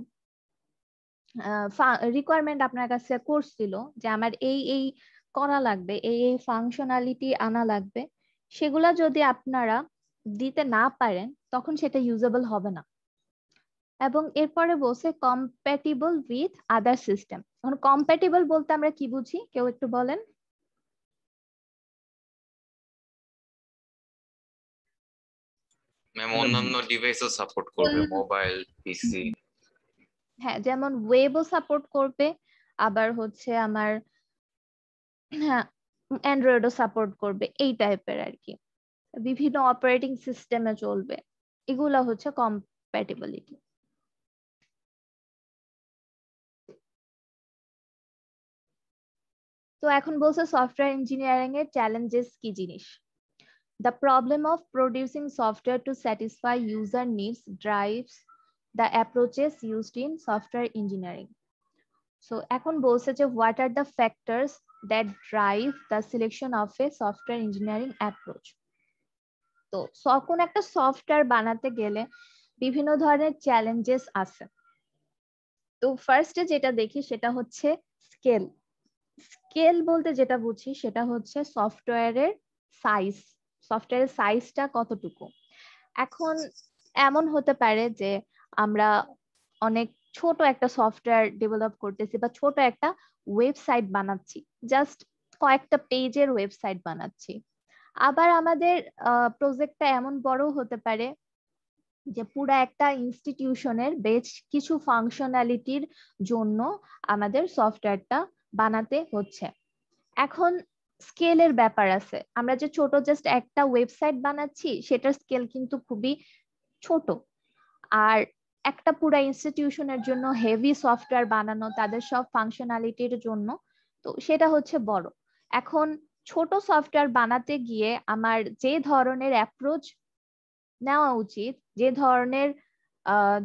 রিকোয়ারমেন্ট আপনার কাছে করছিল যে আমার এই এই করা লাগবে, এই এই ফাংশনালিটি আনা লাগবে, সেগুলা যদি আপনারা দিতে না পারেন তখন সেটা ইউজেবল হবে না। এবং এরপরে বলছে কম্প্যাটিবল উইথ আদার সিস্টেম। এখন কম্প্যাটিবল বলতে আমরা কি বুঝি, কেউ একটু বলেন? ম্যাম অন্যান্য ডিভাইসও সাপোর্ট করবে, মোবাইল, পিসি। হ্যাঁ, যেমন ওয়েবও সাপোর্ট করবে, আবার হচ্ছে আমার হ্যাঁ অ্যান্ড্রয়েডও সাপোর্ট করবে, এই টাইপের আর কি, বিভিন্ন অপারেটিং সিস্টেমে চলবে, এগুলা হচ্ছে কম্প্যাটিবিলিটি। তো এখন বলছে সফটওয়্যার ইঞ্জিনিয়ারিং এর চ্যালেঞ্জেস কি জিনিস। The problem of producing software to satisfy user needs drives the approaches used in software engineering. So এখন বলছে যে what are the factors that drive the selection of a software engineering approach. তো কোন একটা সফটওয়্যার বানাতে গেলে বিভিন্ন ধরনের চ্যালেঞ্জেস আছে। তো ফার্স্টে যেটা দেখি সেটা হচ্ছে স্কেল। স্কেল বলতে যেটা বুঝি সেটা হচ্ছে সফটওয়্যারের সাইজ, সফটওয়্যারের সাইজটা কতটুকু। এখন এমন হতে পারে যে আমরা অনেক ছোট একটা সফটওয়্যার ডেভেলপ করতেছি বা ছোট একটা ওয়েবসাইট বানাচ্ছি, জাস্ট কয়েকটা পেজের ওয়েবসাইট বানাচ্ছি। আবার আমাদের প্রজেক্টটা এমন বড় হতে পারে যে পুরো একটা ইনস্টিটিউশনের বেশ কিছু ফাংশনালিটির জন্য আমাদের সফটওয়্যারটা বানাতে হচ্ছে। এখন স্কেলের ব্যাপার আছে, আমরা যে ছোট জাস্ট একটা ওয়েবসাইট বানাচ্ছি সেটার স্কেল কিন্তু খুবই ছোট, আর একটা পুরো ইনস্টিটিউশনের জন্য হেভি সফটওয়্যার বানানো তাদের সব ফাংশনালিটির জন্য, তো সেটা হচ্ছে বড়। এখন ছোট সফটওয়্যার বানাতে গিয়ে আমার যে ধরনের অ্যাপ্রোচ নেওয়া উচিত, যে ধরনের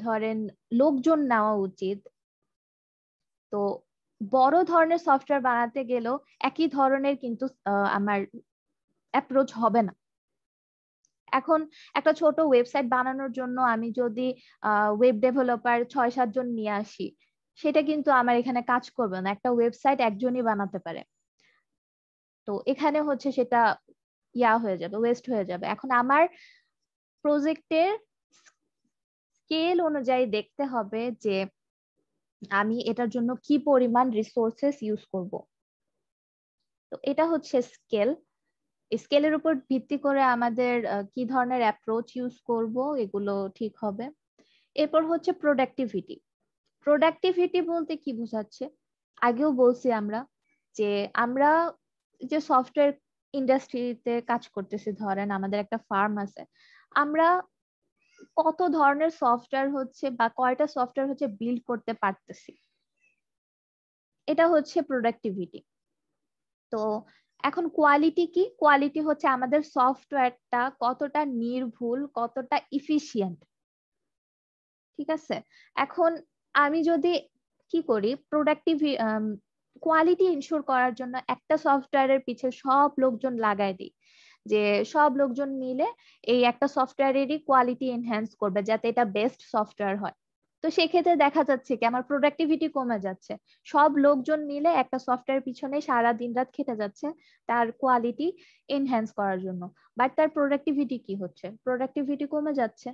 ধরেন লোকজন নেওয়া উচিত, তো বড় ধরনের সফটওয়্যার বানাতে গেলেও একই ধরনের কিন্তু আমার অ্যাপ্রোচ হবে না। এখন একটা ছোট ওয়েবসাইট বানানোর জন্য আমি যদি ওয়েব ডেভেলপার 6-7 জন নিয়ে আসি, সেটা কিন্তু আমার এখানে কাজ করবে না, একটা ওয়েবসাইট একজনই বানাতে পারে। তো এখানে হচ্ছে সেটা হয়ে যাবে, ওয়েস্ট হয়ে যাবে। এখন আমার প্রজেক্টের স্কেল অনুযায়ী দেখতে হবে যে আমি এটার জন্য কি পরিমাণ রিসোর্সেস ইউজ করব। তো এটা হচ্ছে স্কেল। স্কেলের উপর ভিত্তি করে আমাদের কি ধরনের অ্যাপ্রোচ ইউজ করব এগুলো ঠিক হবে। এরপর হচ্ছে প্রোডাক্টিভিটি। প্রোডাক্টিভিটি বলতে কি বোঝাচ্ছে, আগেও বলছি আমরা যে সফটওয়্যার ইন্ডাস্ট্রিতে কাজ করতেছি, ধরেন আমাদের একটা ফার্ম আছে, আমরা কত ধরনের সফটওয়্যার হচ্ছে বা কয়টা সফটওয়্যার হচ্ছে বিল্ড করতে পারতেছি, এটা হচ্ছে প্রোডাক্টিভিটি। তো এখন কোয়ালিটি কি? কোয়ালিটি হচ্ছে আমাদের সফটওয়্যারটা কতটা নির্ভুল, কতটা ইফিশিয়েন্ট, ঠিক আছে। এখন আমি যদি কি করি, কোয়ালিটি ইনশিওর করার জন্য একটা সফটওয়্যারের পিছে সব লোকজন লাগাই দিই, যে সব লোকজন মিলে এই একটা সফটওয়্যারেরই কোয়ালিটি এনহ্যান্স করবে যাতে এটা বেস্ট সফটওয়্যার হয়। তো সেক্ষেত্রে দেখা যাচ্ছে কি আমার প্রোডাক্টিভিটি কমে যাচ্ছে, সব লোকজন মিলে একটা সফটওয়্যার পিছনে সারা দিন রাত খেটে যাচ্ছে তার কোয়ালিটি এনহ্যান্স করার জন্য, বাট তার প্রোডাক্টিভিটি কি হচ্ছে? প্রোডাক্টিভিটি কমে যাচ্ছে।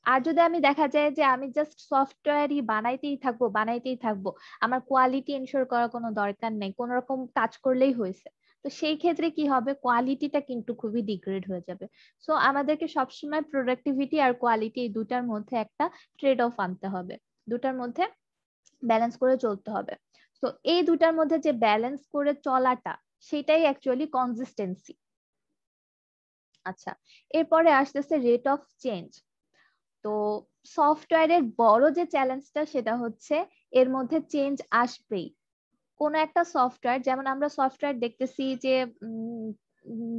আর যদি আমি দেখা যায় যে আমি জাস্ট সফটওয়্যারই বানাইতেই থাকবো, আমার কোয়ালিটি এনশিওর করার কোনো দরকার নেই, কোন রকম কাজ করলেই হয়েছে, তো সেই ক্ষেত্রে কি হবে, কোয়ালিটিটা কিন্তু খুবই ডিগ্রেড হয়ে যাবে। সো আমাদেরকে সবসময় প্রোডাক্টিভিটি আর কোয়ালিটি এই দুটার মধ্যে একটা ট্রেড অফ আনতে হবে, দুটার মধ্যে ব্যালেন্স করে চলতে হবে। তো এই দুটার মধ্যে যে ব্যালেন্স করে চলাটা, সেটাই অ্যাকচুয়ালি কনসিস্টেন্সি। আচ্ছা, এরপরে আসতেছে রেট অফ চেঞ্জ। তো সফটওয়্যারের বড় যে চ্যালেঞ্জটা সেটা হচ্ছে এর মধ্যে চেঞ্জ আসবেই। কোন একটা সফটওয়্যার, যেমন আমরা সফটওয়্যার দেখতেছি যে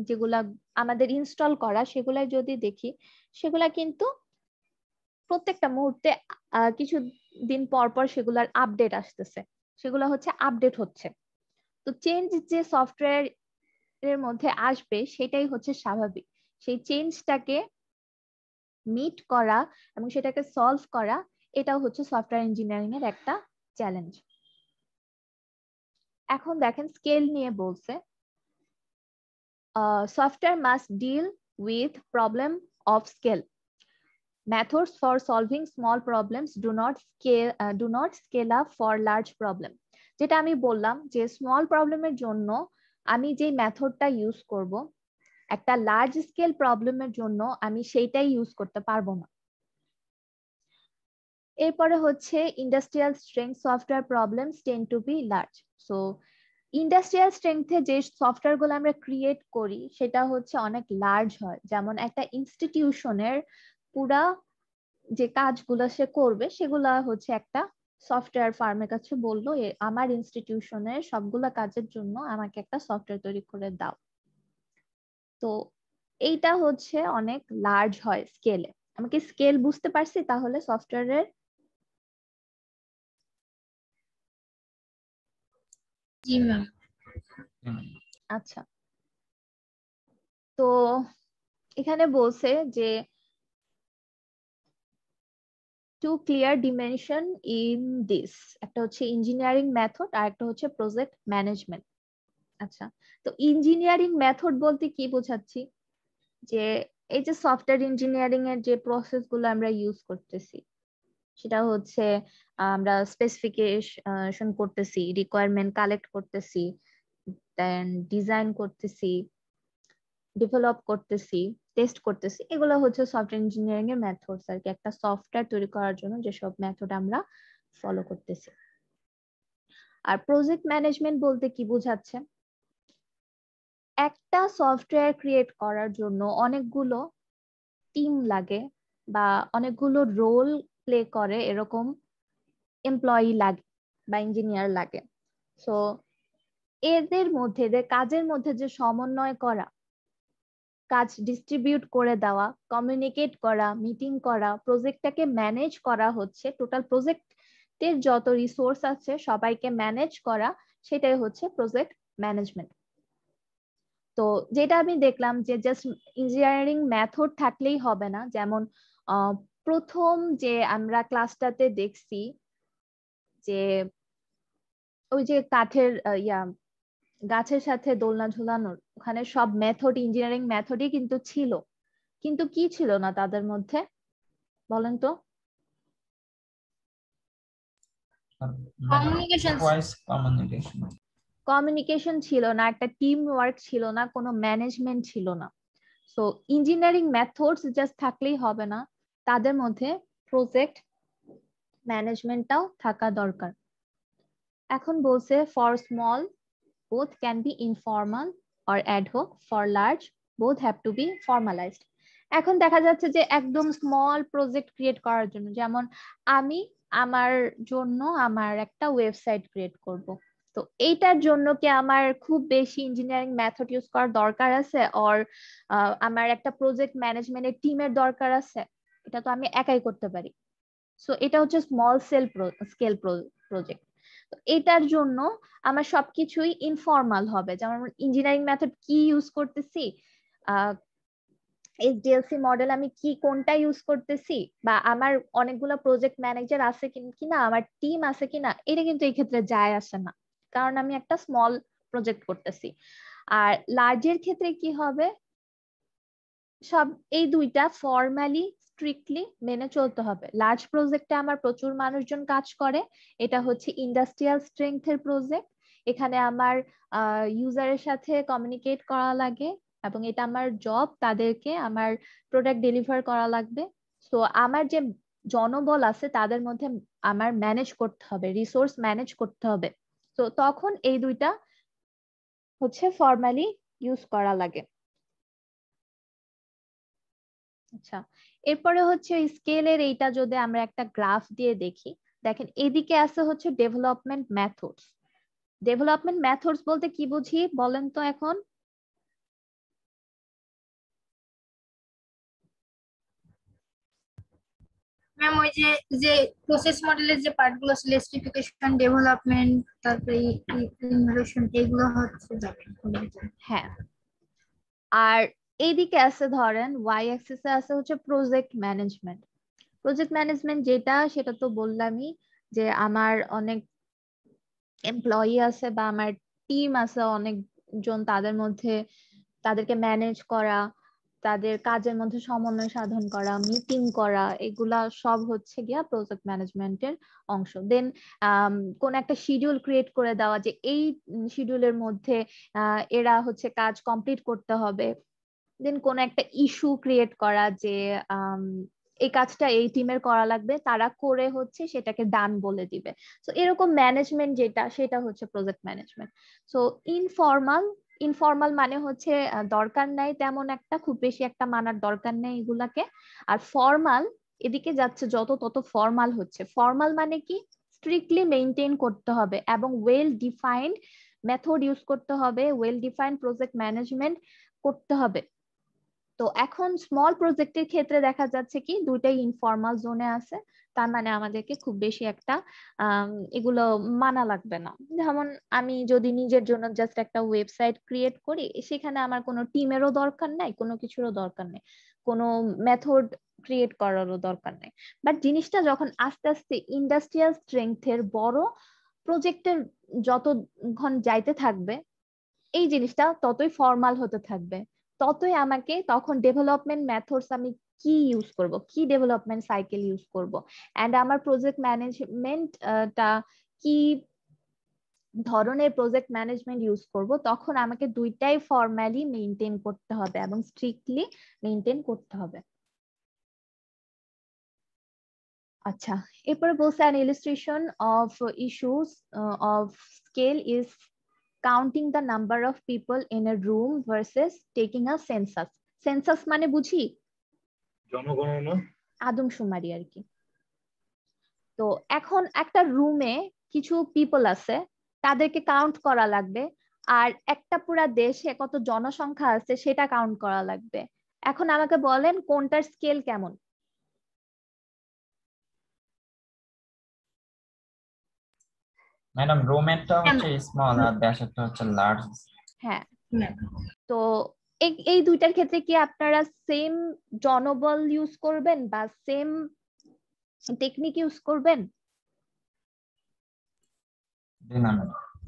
যেগুলা আমাদের ইনস্টল করা, সেগুলাই যদি দেখি, সেগুলা কিন্তু প্রত্যেকটা মুহূর্তে কিছু দিন পর পর সেগুলার আপডেট আসতেছে, সেগুলো হচ্ছে আপডেট হচ্ছে। তো চেঞ্জ যে সফটওয়্যার এর মধ্যে আসবে সেটাই হচ্ছে স্বাভাবিক। সেই চেঞ্জটাকে মিট করা এবং সেটাকে সলভ করা, এটাও হচ্ছে সফটওয়্যার ইঞ্জিনিয়ারিং এর একটা চ্যালেঞ্জ। এখন দেখেন স্কেল নিয়ে বলছে, software must deal with problem of scale. Methods for solving small problems do not scale up for large problem. যেটা আমি বললাম যে স্মল প্রবলেমের জন্য আমি যে মেথডটা ইউজ করব, একটা লার্জ স্কেল প্রবলেমের জন্য আমি সেইটাই ইউজ করতে পারবো না। এরপরে হচ্ছে industrial strength software problems tend to be large. So industrial স্ট্রেংথে যে সফটওয়্যার গুলো আমরা ক্রিয়েট করি সেটা হচ্ছে অনেক লার্জ হয়। যেমন একটা ইনস্টিটিউশনের পুরা যে কাজগুলো সে করবে সেগুলা হচ্ছে একটা সফটওয়্যার ফার্মের কাছে বললো আমার ইনস্টিটিউশনের সবগুলা কাজের জন্য আমাকে একটা সফটওয়্যার তৈরি করে দাও। তো এইটা হচ্ছে অনেক লার্জ হয় স্কেলে। আমাকে স্কেল বুঝতে পারছি তাহলে সফটওয়্যারের? জি ম্যাম। আচ্ছা, তো এখানে বলছে যে to clear dimension in this, একটা হচ্ছে ইঞ্জিনিয়ারিং মেথড আর একটা হচ্ছে প্রজেক্ট ম্যানেজমেন্ট। আচ্ছা, তো ইঞ্জিনিয়ারিং মেথড বলতে কি বোঝাচ্ছি, যে এই যে সফটওয়্যার ইঞ্জিনিয়ারিং এর যে প্রসেস গুলো আমরা ইউজ করতেছি সেটা হচ্ছে আমরা স্পেসিফিকেশন করতেছি, রিকোয়ারমেন্ট কালেক্ট করতেছি, দেন ডিজাইন করতেছি, ডেভেলপ করতেছি, টেস্ট করতেছি, এগুলো হচ্ছে সফটওয়্যার ইঞ্জিনিয়ারিং এর মেথডস আর কি। একটা সফটওয়্যার তৈরি করার জন্য যেসব মেথড আমরা ফলো করতেছি। আর প্রজেক্ট ম্যানেজমেন্ট বলতে কি বোঝাচ্ছে, একটা সফটওয়্যার ক্রিয়েট করার জন্য অনেকগুলো টিম লাগে বা অনেকগুলো রোল প্লে করে এরকম এমপ্লয়ি লাগে বা ইঞ্জিনিয়ার লাগে। সো এদের মধ্যে, এদের কাজের মধ্যে যে সমন্বয় করা, কাজ ডিস্ট্রিবিউট করে দেওয়া, কমিউনিকেট করা, মিটিং করা, প্রজেক্টটাকে ম্যানেজ করা, হচ্ছে টোটাল প্রজেক্টের যত রিসোর্স আছে সবাইকে ম্যানেজ করা, সেটাই হচ্ছে প্রজেক্ট ম্যানেজমেন্ট। তো যেটা আমি দেখলাম যে জাস্ট ইঞ্জিনিয়ারিং মেথড থাকলেই হবে না। যেমন প্রথম যে আমরা ক্লাসটাতে দেখছি যে ওই যে কাঠের গাছের সাথে দোলনা ঝুলানোর, ওখানে সব মেথড ইঞ্জিনিয়ারিং মেথডই কিন্তু ছিল, কিন্তু কি ছিল না তাদের মধ্যে বলেন তো? কমিউনিকেশন ছিল না, একটা টিম ওয়ার্ক ছিল না, কোনো ম্যানেজমেন্ট ছিল না। সো ইঞ্জিনিয়ারিং মেথডস জাস্ট থাকলেই হবে না, তাদের মধ্যে প্রজেক্ট ম্যানেজমেন্টটাও থাকা দরকার। এখন বলছে for small both can be informal or ad hoc, for large both have to be formalized. এখন দেখা যাচ্ছে যে একদম স্মল প্রজেক্ট ক্রিয়েট করার জন্য, যেমন আমি আমার জন্য আমার একটা ওয়েবসাইট ক্রিয়েট করব, তো এইটার জন্য কি আমার খুব বেশি ইঞ্জিনিয়ারিং মেথড ইউজ করার দরকার আছে, আর আমার একটা প্রজেক্ট ম্যানেজমেন্টের টিমের দরকার আছে? এটা তো আমি একাই করতে পারি। সো এটা হচ্ছে স্মল স্কেল প্রজেক্ট। তো এটার জন্য আমার সবকিছুই ইনফর্মাল হবে। যেমন ইঞ্জিনিয়ারিং মেথড কি ইউজ করতেছি, এসডিএলসি মডেল আমি কি কোনটা ইউজ করতেছি, বা আমার অনেকগুলো প্রজেক্ট ম্যানেজার আছে কিনা, আমার টিম আছে কিনা, এটা কিন্তু এই ক্ষেত্রে যায় আসে না, কারণ আমি একটা স্মল প্রজেক্ট করতেছি। আর লার্জের ক্ষেত্রে কি হবে, সব এই দুইটা ফর্মালি স্ট্রিক্টলি মেনে চলতে হবে। লার্জ প্রজেক্টে আমার প্রচুর মানুষজন কাজ করে, এটা হচ্ছে ইন্ডাস্ট্রিয়াল স্ট্রেংথের প্রজেক্ট, এখানে আমার ইউজারের সাথে কমিউনিকেট করা লাগে এবং এটা আমার জব, তাদেরকে আমার প্রোডাক্ট ডেলিভার করা লাগবে। সো আমার যে জনবল আছে তাদের মধ্যে আমার ম্যানেজ করতে হবে, রিসোর্স ম্যানেজ করতে হবে। তো তখন এই দুইটা হচ্ছে ফর্মালি ইউজ করা লাগে। আচ্ছা, এরপরে হচ্ছে স্কেলের এইটা যদি আমরা একটা গ্রাফ দিয়ে দেখি, দেখেন এদিকে আছে হচ্ছে ডেভেলপমেন্ট মেথডস। ডেভেলপমেন্ট মেথডস বলতে কি বুঝি বলেন তো এখন? ম্যাম ওই যে যে প্রসেস মডেলের যে পার্টগুলো স্পেসিফিকেশন, ডেভেলপমেন্ট, তারপরে ইনোভেশন, এগুলো হচ্ছে যাবে। হ্যাঁ, আর এইদিকে আছে ধরেন ওয়াই অ্যাক্সিসে আছে হচ্ছে প্রজেক্ট ম্যানেজমেন্ট। প্রজেক্ট ম্যানেজমেন্ট যেটা সেটা তো বললামই যে আমার অনেক এমপ্লয়ি আছে বা আমার টিম আছে অনেকজন, তাদের মধ্যে তাদেরকে ম্যানেজ করা, তাদের কাজের মধ্যে সমন্বয় সাধন করা, মিটিং করা, এগুলা সব হচ্ছে গিয়া প্রজেক্ট ম্যানেজমেন্টের অংশ। দেন কোন একটা শিডিউল ক্রিয়েট করে দেওয়া যে এই শিডিউলের মধ্যে এরা হচ্ছে কাজ কমপ্লিট করতে হবে। দেন কোন একটা ইস্যু ক্রিয়েট করা যে এই কাজটা এই টিমের করা লাগবে, তারা করে হচ্ছে সেটাকে ডান বলে দিবে। তো এরকম ম্যানেজমেন্ট যেটা সেটা হচ্ছে প্রজেক্ট ম্যানেজমেন্ট। সো ইনফর্মাল মানে হচ্ছে দরকার নাই তেমন একটা, খুব বেশি একটা মানার দরকার নেই এগুলাকে। আর ফর্মাল এদিকে যাচ্ছে যত তত ফর্মাল হচ্ছে। ফর্মাল মানে কি স্ট্রিক্টলি মেইনটেইন করতে হবে এবং ওয়েল ডিফাইন্ড মেথড ইউজ করতে হবে, ওয়েল ডিফাইন্ড প্রজেক্ট ম্যানেজমেন্ট করতে হবে। তো এখন স্মল প্রজেক্টের ক্ষেত্রে দেখা যাচ্ছে কি দুইটাই ইনফর্মাল জোনে আছে, তার মানে আমাদেরকে খুব বেশি একটা এগুলো মানা লাগবে না। যেমন আমি যদি নিজের জন্য জাস্ট একটা ওয়েবসাইট ক্রিয়েট করি, সেখানে আমার কোনো টিমেরও দরকার নাই, কোনো কিছুরও দরকার নেই, কোনো মেথড ক্রিয়েট করারও দরকার নেই। বাট জিনিসটা যখন আস্তে আস্তে ইন্ডাস্ট্রিয়াল স্ট্রেংথের বড় প্রজেক্টের যতক্ষণ যাইতে থাকবে, এই জিনিসটা ততই ফর্মাল হতে থাকবে, ততই আমাকে তখন ডেভেলপমেন্ট মেথডস আমি কি ইউজ করব, কি ডেভেলপমেন্ট সাইকেল ইউজ করব, এন্ড আমার প্রজেক্ট ম্যানেজমেন্টটা কি ধরনের প্রজেক্ট ম্যানেজমেন্ট ইউজ করব, তখন আমাকে দুইটাই ফর্মালি মেইনটেইন করতে হবে এবং স্ট্রিক্টলি মেইনটেইন করতে হবে। আচ্ছা, এরপরে বলছে an illustration of issues of scale is counting the number of people in a room versus taking a census. Census মানে বুঝি জনগণনা, আদমশুমারি আর কি। তো এখন একটা রুমে কিছু পিপল আছে, তাদেরকে কাউন্ট করা লাগবে, আর একটা পুরা দেশে কত জনসংখ্যা আছে সেটা কাউন্ট করা লাগবে। এখন আমাকে বলেন কোনটার স্কেল কেমন? ম্যাডাম রোমেরটা হচ্ছে স্মল আর দেশেরটা হচ্ছে লার্জ। হ্যাঁ, তো এই দুইটার ক্ষেত্রে কি আপনারা সেম জনবল ইউজ করবেন বা সেম টেকনিক ইউজ করবেন?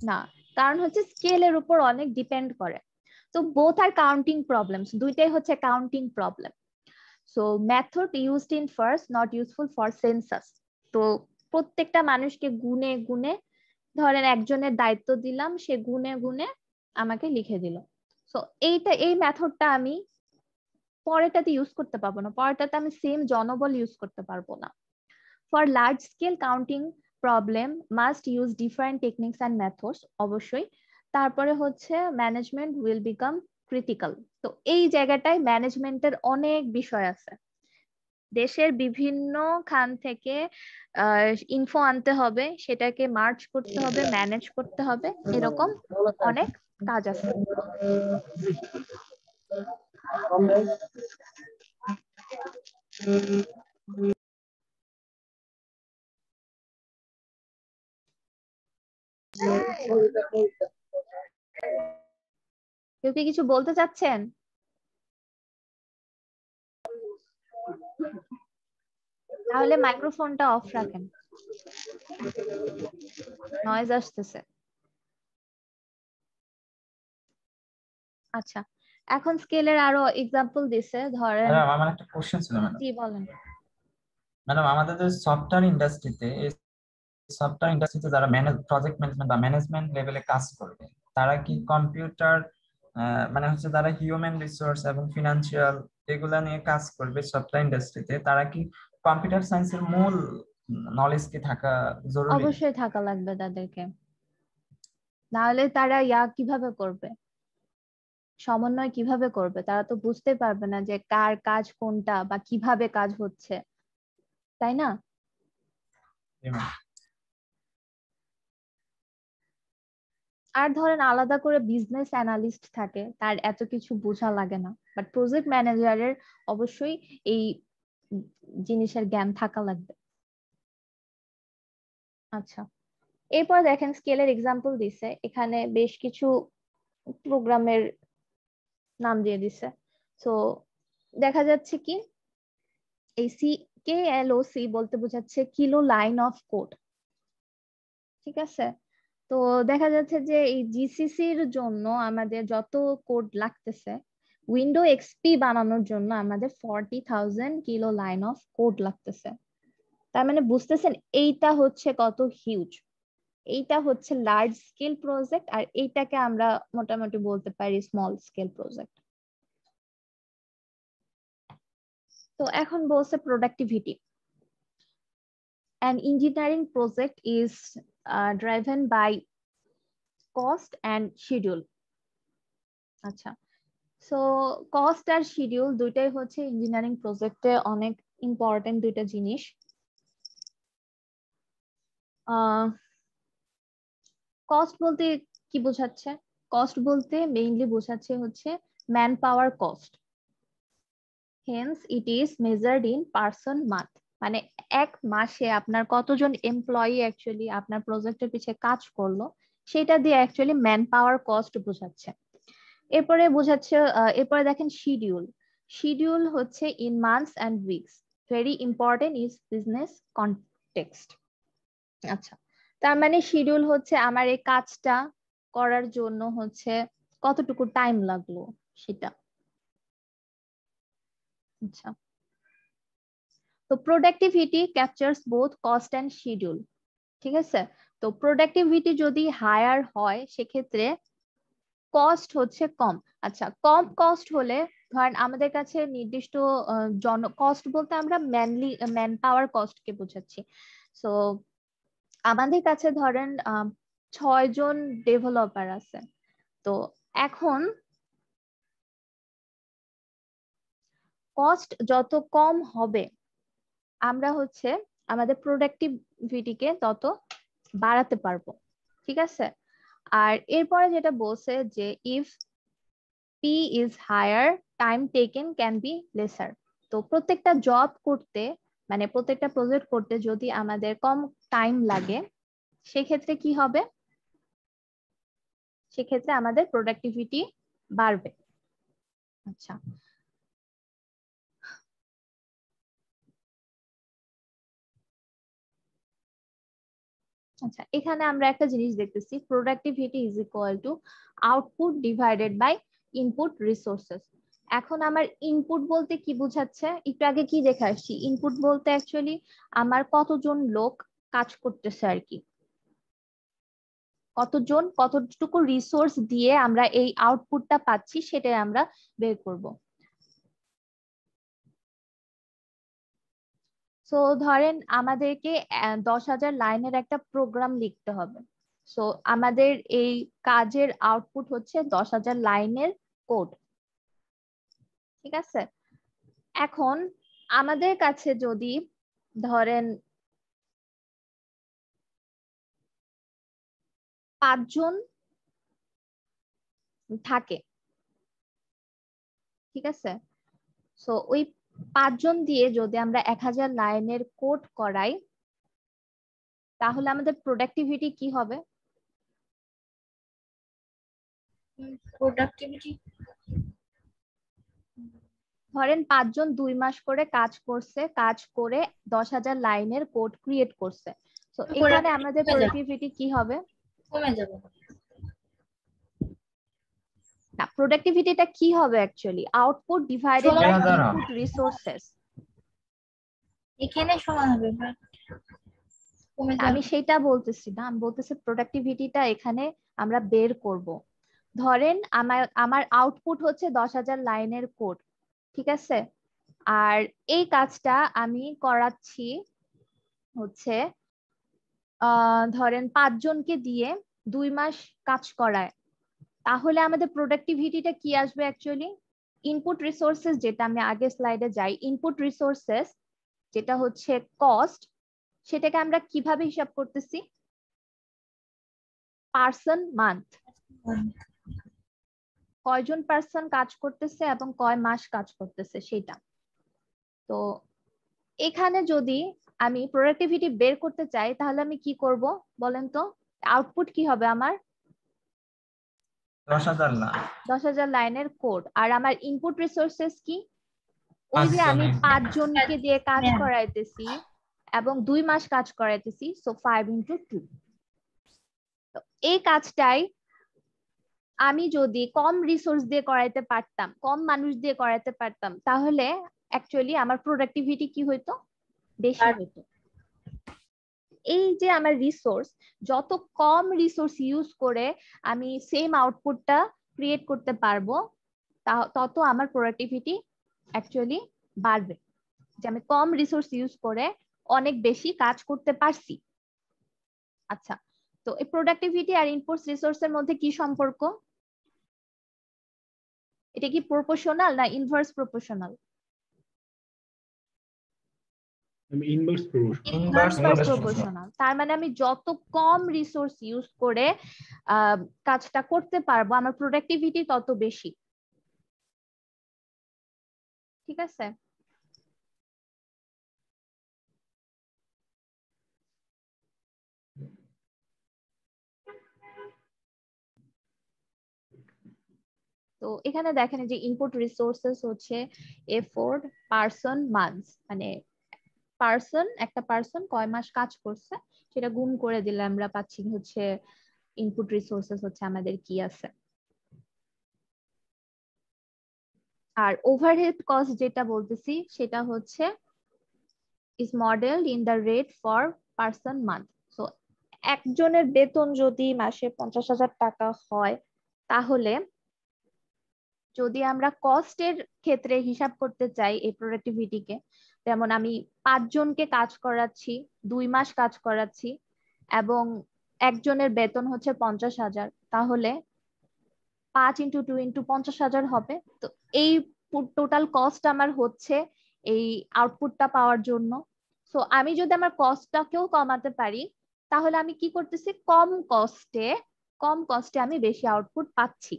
না, কারণ হচ্ছে স্কেলের উপর অনেক ডিপেন্ড করে। তো বোথ আর কাউন্টিং প্রবলেমস, দুইটাই হচ্ছে counting problem. So method used in first not useful for census. তো প্রত্যেকটা মানুষকে গুনে গুনে, ধরেন একজনের দায়িত্ব দিলাম, সে গুনে গুনে আমাকে লিখে দিল। সো এই মেথডটা আমি পরেরটাতে ইউজ করতে পারবো না, পরেরটাতে আমি সেম জনবল ইউজ করতে পারবো না। For large scale counting problem must use different techniques and methods, অবশ্যই। তারপরে হচ্ছে ম্যানেজমেন্ট উইল বিকাম ক্রিটিক্যাল। তো এই জায়গাটায় ম্যানেজমেন্টের অনেক বিষয় আছে, দেশের বিভিন্ন খান থেকে ইনফো আনতে হবে, সেটাকে মার্চ করতে হবে, ম্যানেজ করতে হবে, এরকম অনেক কাজ আছে। কেউ কি কিছু বলতে চাচ্ছেন? তাহলে মাইক্রোফোনটা অফ রাখেন, নয়েজ আসতেছে। আচ্ছা, এখন স্কেলের আরো এক্সাম্পল দিছে, ধরেন। ম্যাডাম আমার একটা কোশ্চেন ছিল ম্যাডাম। জি বলেন। ম্যাডাম আমাদের যে সফটওয়্যার ইন্ডাস্ট্রিতে, যারা প্রজেক্ট ম্যানেজমেন্ট বা ম্যানেজমেন্ট লেভেলে কাজ করবে, তারা কি কম্পিউটার মানে হচ্ছে যারা হিউম্যান রিসোর্স এবং ফিনান্সিয়াল এগুলা নিয়ে কাজ করবে সফটওয়্যার ইন্ডাস্ট্রিতে, তারা কি কম্পিউটার সায়েন্সের মূল নলেজ কি থাকা জরুরি? অবশ্যই থাকা লাগবে তাদেরকে। নাহলে তারা কিভাবে করবে, সমন্বয় কিভাবে করবে? তারা তো বুঝতে পারবে না যে কার কাজ কোনটা বা কিভাবে কাজ হচ্ছে, তাই না? আর ধরেন আলাদা করে বিজনেস অ্যানালিস্ট থাকে, তার এত কিছু বোঝা লাগে না, বাট প্রজেক্ট ম্যানেজারের অবশ্যই এই জিনিসের জ্ঞান থাকা লাগবে। আচ্ছা, এরপর দেখেন স্কেলের এক্সাম্পল দিছে, এখানে বেশ কিছু প্রোগ্রামের নাম দিয়ে দিছে। তো দেখা যাচ্ছে কি এই KLOC বলতে বোঝাচ্ছে কিলো লাইন অফ কোড, ঠিক আছে? তো দেখা যাচ্ছে যে এই জিসিসির জন্য আমাদের যত কোড লাগতেছে, উইন্ডো এক্সপি বানানোর জন্য আমাদের 40,000 কিলো লাইন অফ কোড লাগতেছে। তার মানে বুঝতেছেন এইটা হচ্ছে কত হিউজ, এইটা হচ্ছে লার্জ স্কেল প্রজেক্ট, আর এইটাকে আমরা মোটামুটি বলতে পারি স্মল স্কেল প্রজেক্ট। তো এখন বলছে productivity. An engineering project is driven by cost and schedule. আচ্ছা, সো কস্ট আর শিডিউল দুইটাই হচ্ছে ইঞ্জিনিয়ারিং প্রজেক্টে অনেক ইম্পর্টেন্ট দুইটা জিনিস। কস্ট বলতে কি বোঝাচ্ছে? কস্ট বলতে মেইনলি বোঝাচ্ছে হচ্ছে manpower cost, hence it is measured in person month. মানে এক মাসে আপনার কতজন এমপ্লয়ি অ্যাকচুয়ালি আপনার প্রজেক্টের পিছে কাজ করলো, সেটা দিয়ে অ্যাকচুয়ালি ম্যান পাওয়ার কস্ট বোঝাচ্ছে। এরপরে বোঝাচ্ছে, এরপরে দেখেন শিডিউল। শিডিউল হচ্ছে in months and weeks, very important is business context. আচ্ছা, তার মানে শিডিউল হচ্ছে আমার এই কাজটা করার জন্য হচ্ছে কতটুকু টাইম লাগলো সেটা। আচ্ছা, তো productivity captures both cost and schedule, ঠিক আছে? তো প্রোডাক্টিভিটি যদি হায়ার হয় সেক্ষেত্রে কস্ট হচ্ছে কম। আচ্ছা, কম কস্ট হলে ধরেন আমাদের কাছে নির্দিষ্ট কস্ট বলতে আমরা ম্যান পাওয়ার কস্ট কে বোঝাচ্ছি। সো আমাদের কাছে ধরেন 6 জন ডেভেলপার আছে। তো এখন কস্ট যত কম হবে আমরা হচ্ছে আমাদের প্রোডাক্টিভিটিকে তত বাড়াতে পারবো, ঠিক আছে? আর এরপরে যেটা বলছে যে if P is higher, time taken can be lesser. তো প্রত্যেকটা জব করতে মানে প্রত্যেকটা প্রজেক্ট করতে যদি আমাদের কম টাইম লাগে সেক্ষেত্রে কি হবে? সেক্ষেত্রে আমাদের প্রোডাক্টিভিটি বাড়বে। আচ্ছা, আচ্ছা, এখানে আমরা একটা জিনিস দেখতেছি, productivity is equal to output divided by input resources. এখন আমার ইনপুট বলতে কি বোঝাচ্ছে? একটু আগে কি দেখে আসছি, ইনপুট বলতে অ্যাকচুয়ালি আমার কতজন লোক কাজ করতেছে আর কি, কতজন কতটুকু রিসোর্স দিয়ে আমরা এই আউটপুটটা পাচ্ছি সেটাই আমরা বের করব। সো ধরেন আমাদেরকে 10,000 লাইনের একটা প্রোগ্রাম লিখতে হবে। সো আমাদের এই কাজের আউটপুট হচ্ছে 10,000 লাইনের কোড, ঠিক আছে? এখন আমাদের কাছে যদি ধরেন 5 জন থাকে, ঠিক আছে? সো ওই 5 জন দিয়ে যদি আমরা 1000 লাইনের কোড করাই তাহলে আমাদের প্রোডাক্টিভিটি কি হবে? প্রোডাক্টিভিটি ধরেন 5 জন 2 মাস করে কাজ করছে, কাজ করে 10,000 লাইনের কোড ক্রিয়েট করছে। তো এখানে আমাদের প্রোডাক্টিভিটি কি হবে? কমে যাবে না, প্রোডাক্টিভিটিটা কি হবে actually? Output divided by input resources. এখানে সমান হবে, কমে যাবে। আমি সেটা বলতেছি না, আমি বলতেছি প্রোডাক্টিভিটিটা এখানে আমরা বের করব। ধরেন আমার আউটপুট হচ্ছে 10,000 লাইনের কোড, ঠিক আছে? আর এই কাজটা আমি করাচ্ছি হচ্ছে ধরেন 5 জনকে দিয়ে 2 মাস কাজ করায়, তাহলে আমাদের প্রোডাক্টিভিটিটা কি আসবে অ্যাকচুয়ালি? ইনপুট রিসোর্সেস, যেটা আমি আগে স্লাইডে যাই, ইনপুট রিসোর্সেস যেটা হচ্ছে কস্ট, সেটাকে আমরা কিভাবে হিসাব করতেছি? পার্সন মান্থ, কয়জন পার্সন কাজ করতেছে এবং কয় মাস কাজ করতেছে সেটা। তো এখানে যদি আমি প্রোডাক্টিভিটি বের করতে চাই তাহলে আমি কি করব বলেন তো? আউটপুট কি হবে আমার? 10,000 লাইন। 10,000 লাইনের কোড। আর আমার ইনপুট রিসোর্সেস কি? ওই যে আমি 5 জনকে দিয়ে কাজ করাইতেছি এবং 2 মাস কাজ করাইতেছি, সো 5 × 2। তো এই কাজটাই আমি যদি কম রিসোর্স দিয়ে করাইতে পারতাম, কম মানুষ দিয়ে করাইতে পারতাম, তাহলে অ্যাকচুয়ালি আমার প্রোডাক্টিভিটি কি হইতো? বেশি হইতো। এই যে আমার রিসোর্স, যত কম রিসোর্স ইউজ করে আমি সেম আউটপুটটা ক্রিয়েট করতে পারবো, তত আমার প্রোডাক্টিভিটি অ্যাকচুয়ালি বাড়বে, যে আমি কম রিসোর্স ইউজ করে অনেক বেশি কাজ করতে পারছি। আচ্ছা, তো এই প্রোডাক্টিভিটি আর ইনপুট রিসোর্সের মধ্যে কি সম্পর্ক? এটা কি প্রপোর্শনাল না ইনভার্স প্রপোর্শনাল? Inverse proportional. তার মানে আমি যত কম রিসোর্স ইউজ করে কাজটা করতে পারবো, আমার প্রোডাক্টিভিটি তত বেশি। ঠিক আছে? তো এখানে দেখেন যে ইনপুট রিসোর্সেস হচ্ছে এফোর্ট, পার্সন, মান্থ, মানে একটা পার্সন কয় মাস কাজ করছে সেটা গুণ করে দিলে আমরা পাচ্ছি হচ্ছে ইনপুট রিসোর্সেস হচ্ছে আমাদের কি আছে। আর ওভারহেড কস্ট যেটা বলতেছি সেটা হচ্ছে is modelled in the rate for person month. So একজনের বেতন যদি মাসে 50,000 টাকা হয়, তাহলে যদি আমরা কস্টের ক্ষেত্রে হিসাব করতে চাই এই প্রোডাক্টিভিটিকে, যেমন আমি 5 জনকে কাজ করাচ্ছি, 2 মাস কাজ করাচ্ছি এবং একজনের বেতন হচ্ছে 50,000, তাহলে 5 × 2 × 50,000 হবে। তো এই টোটাল কস্ট আমার হচ্ছে এই আউটপুটটা পাওয়ার জন্য। সো আমি যদি আমার কস্টটাকেও কমাতে পারি, তাহলে আমি কি করতেছি? কম কস্টে আমি বেশি আউটপুট পাচ্ছি।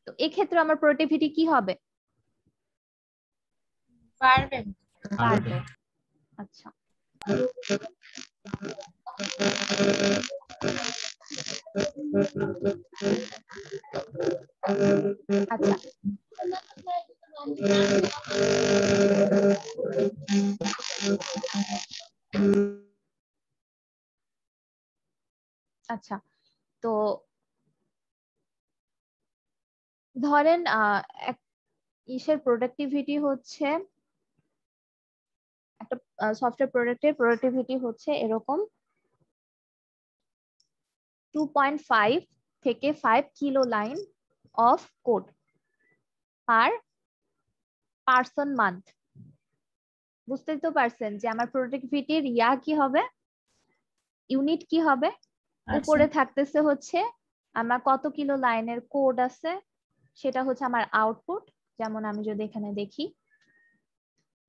তো এক্ষেত্রে আমার প্রোডাক্টিভিটি কি হবে? বাড়বে। আচ্ছা, আচ্ছা, আচ্ছা। তো ধরেন ইসের প্রোডাক্টিভিটি হচ্ছে, একটা সফটওয়্যার প্রোডাক্টের প্রোডাক্টিভিটি হচ্ছে এরকম 2.5 থেকে 5 kilo line of code per person month. বুঝতেই তো পারছেন যে আমার প্রোডাক্টিভিটির কি হবে, ইউনিট কি হবে? উপরে থাকতেছে হচ্ছে আমার কত কিলো লাইনের কোড আছে, সেটা হচ্ছে আমার আউটপুট। যেমন আমি যদি এখানে দেখি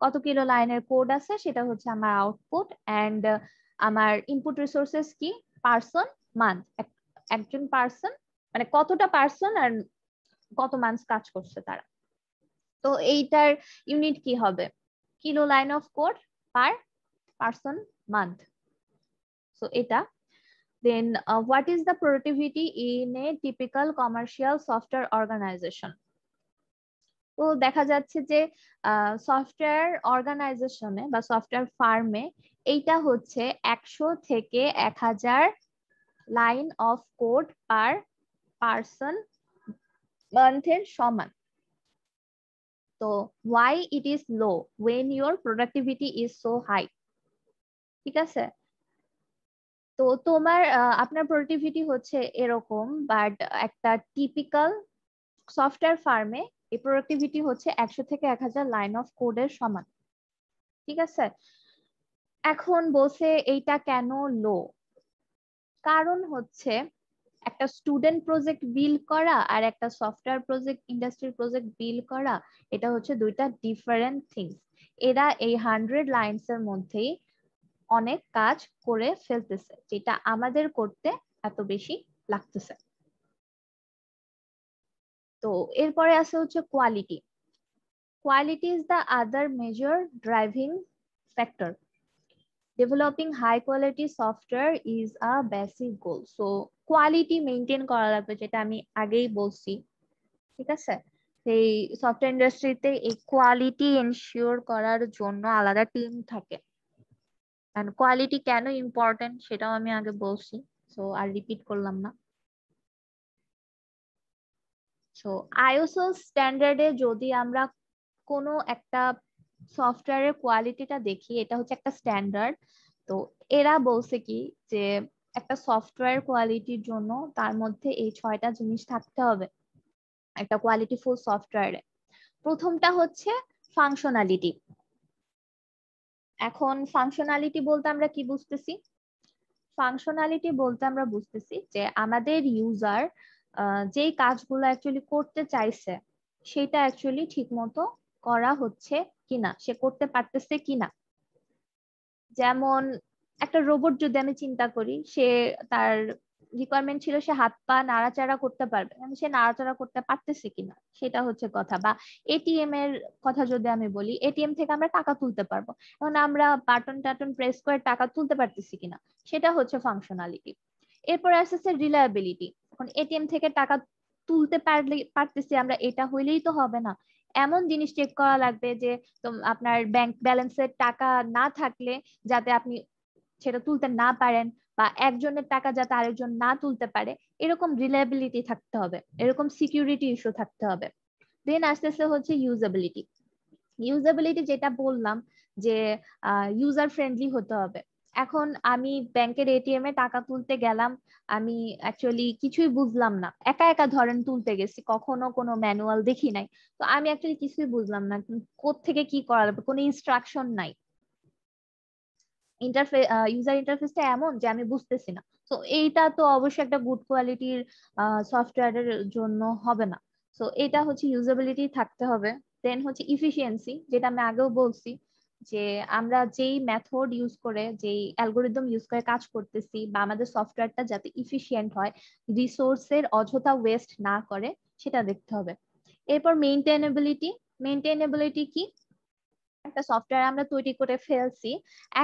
কত কিলো লাইনের কোড আছে, সেটা হচ্ছে আমার আউটপুট। এন্ড আমার ইনপুট রিসোর্সেস কি? পার্সন মান্থ, একজন পার্সন মানে কতটা পার্সন আর কত মান্থ কাজ করছে তারা। তো এইটার ইউনিট কি হবে? Kilo line of code per person month. So এটা। Then what is the productivity in a typical commercial software organization? তো দেখা যাচ্ছে যে সফটওয়্যার অর্গানাইজেশনে বা সফটওয়্যার ফার্মে এইটা হচ্ছে 100 থেকে 1000 line of code per person মান্থের সমান। তো why it is low when your productivity is so high? ঠিক আছে? তো তোমার আপনার প্রোডাক্টিভিটি হচ্ছে এরকম, বাট একটা টিপিক্যাল সফটওয়্যার ফার্মে এই প্রোডাক্টিভিটি হচ্ছে 100 থেকে 1000 লাইন অফ কোডের সমান। ঠিক আছে? এখন বলছে এইটা কেন লো? কারণ হচ্ছে একটা স্টুডেন্ট প্রজেক্ট বিল্ড করা আর একটা software project industry project build করা, এটা হচ্ছে দুইটা ডিফারেন্ট থিংস। এরা এই 100 লাইনস এর মধ্যেই অনেক কাজ করে ফেলতেছে, যেটা আমাদের করতে এত বেশি লাগতেছে। তো এরপরে আছে হচ্ছে quality. Quality is the other major driving factor. Developing high quality software is a basic goal. So quality maintain করা লাগবে, যেটা আমি আগেই বলছি, ঠিক আছে? সেই সফটওয়্যার ইন্ডাস্ট্রিতে এই কোয়ালিটি এনশিওর করার জন্য আলাদা টিম থাকে। এন্ড কোয়ালিটি কেন ইম্পর্টেন্ট সেটাও আমি আগে বলছি, সো আর রিপিট করলাম না। সো আইএসও স্ট্যান্ডার্ডে যদি আমরা কোনো একটা সফটওয়্যারের কোয়ালিটিটা দেখি, এটা হচ্ছে একটা স্ট্যান্ডার্ড। তো এরা বলছে কি যে একটা সফটওয়্যার কোয়ালিটির জন্য তার মধ্যে এই 6টা জিনিস থাকতে হবে একটা কোয়ালিটিফুল সফটওয়্যারে। প্রথমটা হচ্ছে ফাংশনালিটি। এখন ফাংশনালিটি বলতে আমরা কি বুঝতেছি? ফাংশনালিটি বলতে আমরা বুঝতেছি যে আমাদের ইউজার যেই কাজগুলো অ্যাকচুয়ালি করতে চাইছে সেটা অ্যাকচুয়ালি ঠিক মতো করা হচ্ছে কিনা, সে করতে পারতেছে কিনা। যেমন একটা রোবট যদি আমি চিন্তা করি, সে তার রিকোয়ারমেন্ট ছিল সে হাত পা নাড়াচাড়া করতে পারবে, সে নাড়াচাড়া করতে পারতেছে কিনা সেটা হচ্ছে কথা। বা এটিএম এর কথা যদি আমি বলি, এটিএম থেকে আমরা টাকা তুলতে পারবো, এখন আমরা বাটন টাটন প্রেস করে টাকা তুলতে পারতেছি কিনা, সেটা হচ্ছে ফাংশনালিটি। এরপর আসছে রিলায়েবিলিটি। এখন এটিএম থেকে টাকা তুলতে পারতেছি আমরা, এটা হইলেই তো হবে না, এমন জিনিস চেক করা লাগবে যে আপনার ব্যাংক ব্যালেন্সের টাকা না থাকলে যাতে আপনি সেটা তুলতে না পারেন, বা একজনের টাকা যাতে আরেকজন না তুলতে পারে, এরকম রিলায়েবিলিটি থাকতে হবে, এরকম সিকিউরিটি ইস্যু থাকতে হবে। দেন আসতেছে হচ্ছে ইউজেবিলিটি। ইউজেবিলিটি যেটা বললাম যে ইউজার ফ্রেন্ডলি হতে হবে। এখন আমি ব্যাংকের এটিএম এ টাকা তুলতে গেলাম, আমি অ্যাকচুয়ালি কিছুই বুঝলাম না, একা একা ধরেন তুলতে গেছি, কখনো কোনো ম্যানুয়াল দেখি নাই, তো আমি অ্যাকচুয়ালি কিছুই বুঝলাম না কোত্থেকে কি করা লাগবে, কোনো ইনস্ট্রাকশন নাই, ইউজার ইন্টারফেসটা এমন যে আমি বুঝতেছি না। তো এইটা তো অবশ্যই একটা গুড কোয়ালিটির সফটওয়্যারের জন্য হবে না। তো এটা হচ্ছে ইউজেবিলিটি থাকতে হবে। দেন হচ্ছে ইফিসিয়েন্সি, যেটা আমি আগেও বলছি যে আমরা যেই মেথড ইউজ করে, যেই অ্যালগোরিদম ইউজ করে কাজ করতেছি, বা আমাদের সফটওয়্যারটা যাতে ইফিসিয়েন্ট হয়, রিসোর্সের অযথা ওয়েস্ট না করে, সেটা দেখতে হবে। এরপর মেইনটেনেবিলিটি। মেইনটেনেবিলিটি কি? একটা সফটওয়্যার আমরা তৈরি করে ফেলছি,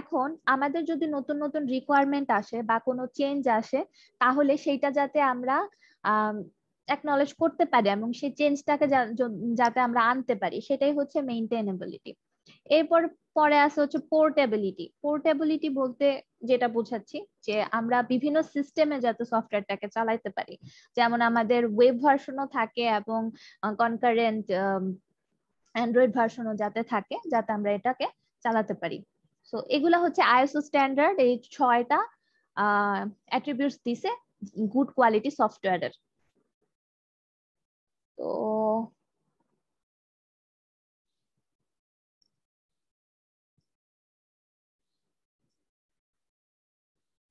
এখন আমাদের যদি নতুন নতুন রিকোয়ারমেন্ট আসে বা কোনো চেঞ্জ আসে, তাহলে সেইটা যাতে আমরা অ্যাকনলেজ করতে পারি এবং সেই চেঞ্জটাকে যাতে আমরা আনতে পারি, সেটাই হচ্ছে মেইনটেনেবিলিটি। এরপর পরে আছে হচ্ছে পোর্টেবিলিটি। পোর্টেবিলিটি বলতে যেটা বোঝাচ্ছি যে আমরা বিভিন্ন সিস্টেমে যাতে সফটওয়্যারটাকে চালাইতে পারি, যেমন আমাদের ওয়েব ভার্সনও থাকে এবং কনকারেন্ট অ্যান্ড্রয়েড ভার্সনও যাতে থাকে, যাতে আমরা এটাকে চালাতে পারি। সো এগুলা হচ্ছে আইএসও স্ট্যান্ডার্ড, এই 6টা অ্যাট্রিবিউটস দিছে গুড কোয়ালিটি সফটওয়্যারের। তো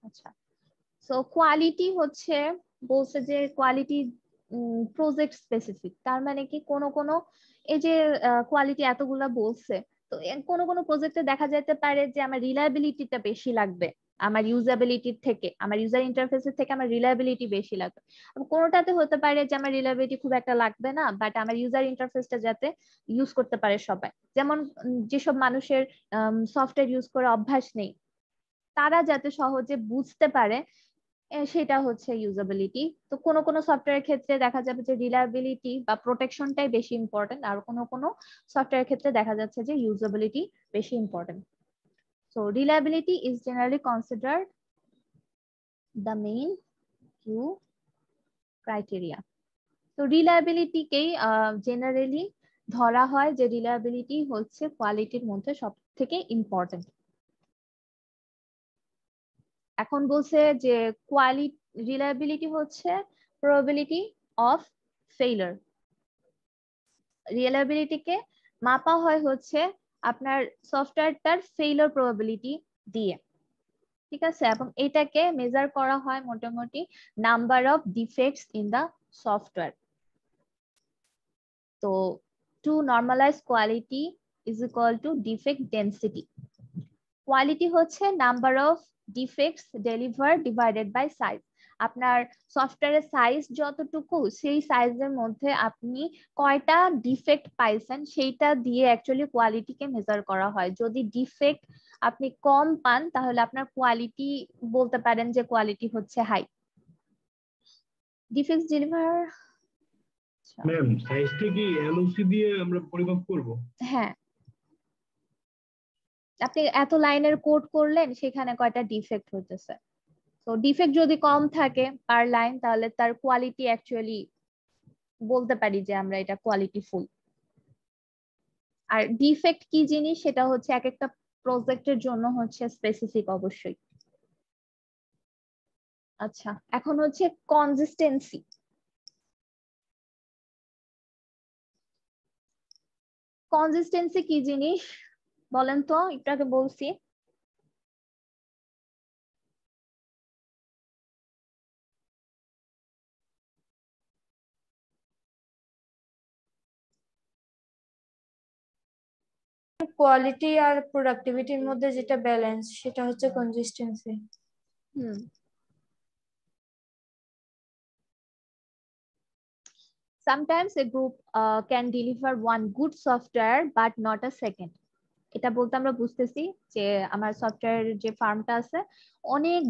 আচ্ছা, সো কোয়ালিটি হচ্ছে বলছে যে কোয়ালিটি প্রজেক্ট স্পেসিফিক। তার মানে কি কোনো কোনো এই যে কোয়ালিটি এতগুলা বলছে, তো কোনো কোনো প্রজেক্টে দেখা যেতে পারে যে আমার রিলায়েবিলিটিটা বেশি লাগবে আমার ইউজাবিলিটির থেকে, আমার ইউজার ইন্টারফেসের থেকে আমার রিলায়েবিলিটি বেশি লাগবে। কোনোটাতে হতে পারে যে আমার রিলায়েবিলিটি খুব একটা লাগবে না, বাট আমার ইউজার ইন্টারফেসটা যাতে ইউজ করতে পারে সবাই। যেমন যেসব মানুষের সফটওয়্যার ইউজ করে অভ্যাস নেই, তারা যাতে সহজে বুঝতে পারে, সেটা হচ্ছে ইউজাবিলিটি। তো কোনো কোনো সফটওয়্যারের ক্ষেত্রে দেখা যাবে যে রিলায়েবিলিটি বা প্রোটেকশনটাই বেশি ইম্পর্টেন্ট, আর কোনো কোনো সফটওয়্যারের ক্ষেত্রে দেখা যাচ্ছে যে ইউজাবিলিটি বেশি important. So reliability is generally considered the main Q criteria. তো রিলায়েবিলিটিকেই জেনারেলি ধরা হয় যে রিলায়েবিলিটি হচ্ছে কোয়ালিটির মধ্যে সব থেকে ইম্পর্টেন্ট। এখন বলছে যে রিলায়েবিলিটি হচ্ছে প্রবাবিলিটি অফ ফেইলার। রিলায়েবিলিটিকে মাপা হয় হচ্ছে আপনার সফটওয়্যারটার ফেইলার প্রবাবিলিটি দিয়ে। ঠিক আছে, এবং এটাকে মেজার করা হয় মোটামুটি number of defects in the software. তো to normalize quality is equal to defect density. Quality হচ্ছে number of defects deliver divided by size. আপনার সফটওয়্যারের সাইজ যতটুকু, সেই সাইজের মধ্যে আপনি কয়টা ডিফেক্ট পাইছেন সেইটা দিয়ে অ্যাকচুয়ালি কোয়ালিটিকে মেজার করা হয়। যদি ডিফেক্ট আপনি কম পান তাহলে আপনার কোয়ালিটি বলতে পারেন যে কোয়ালিটি হচ্ছে হাই। ডিফেক্টস ডেলিভার, ম্যাম সাইজটা কি এলওসি দিয়ে আমরা পরিমাপ করব? হ্যাঁ, আপনি এত লাইনের কোড করলেন, সেখানে কয়টা ডিফেক্ট হতেছে। তো ডিফেক্ট যদি কম থাকে পার লাইন, তাহলে তার কোয়ালিটি অ্যাকচুয়ালি বলতে পারি যে আমরা এটা কোয়ালিটি ফুল। আর ডিফেক্ট কি জিনিস সেটা হচ্ছে এক একটা প্রজেক্টের জন্য হচ্ছে স্পেসিফিক অবশ্যই। আচ্ছা, এখন হচ্ছে কনসিস্টেন্সি। কনসিস্টেন্সি কি জিনিস বলেন তো, একটু আগে বলছি। কোয়ালিটি আর প্রোডাক্টিভিটির মধ্যে যেটা ব্যালেন্স, সেটা হচ্ছে consistency. Sometimes a group can deliver one good software but not a second. এটা বলতে আমরা বুঝতেছি যে আমার সফটওয়্যার যে ফার্মটা আছে অনেক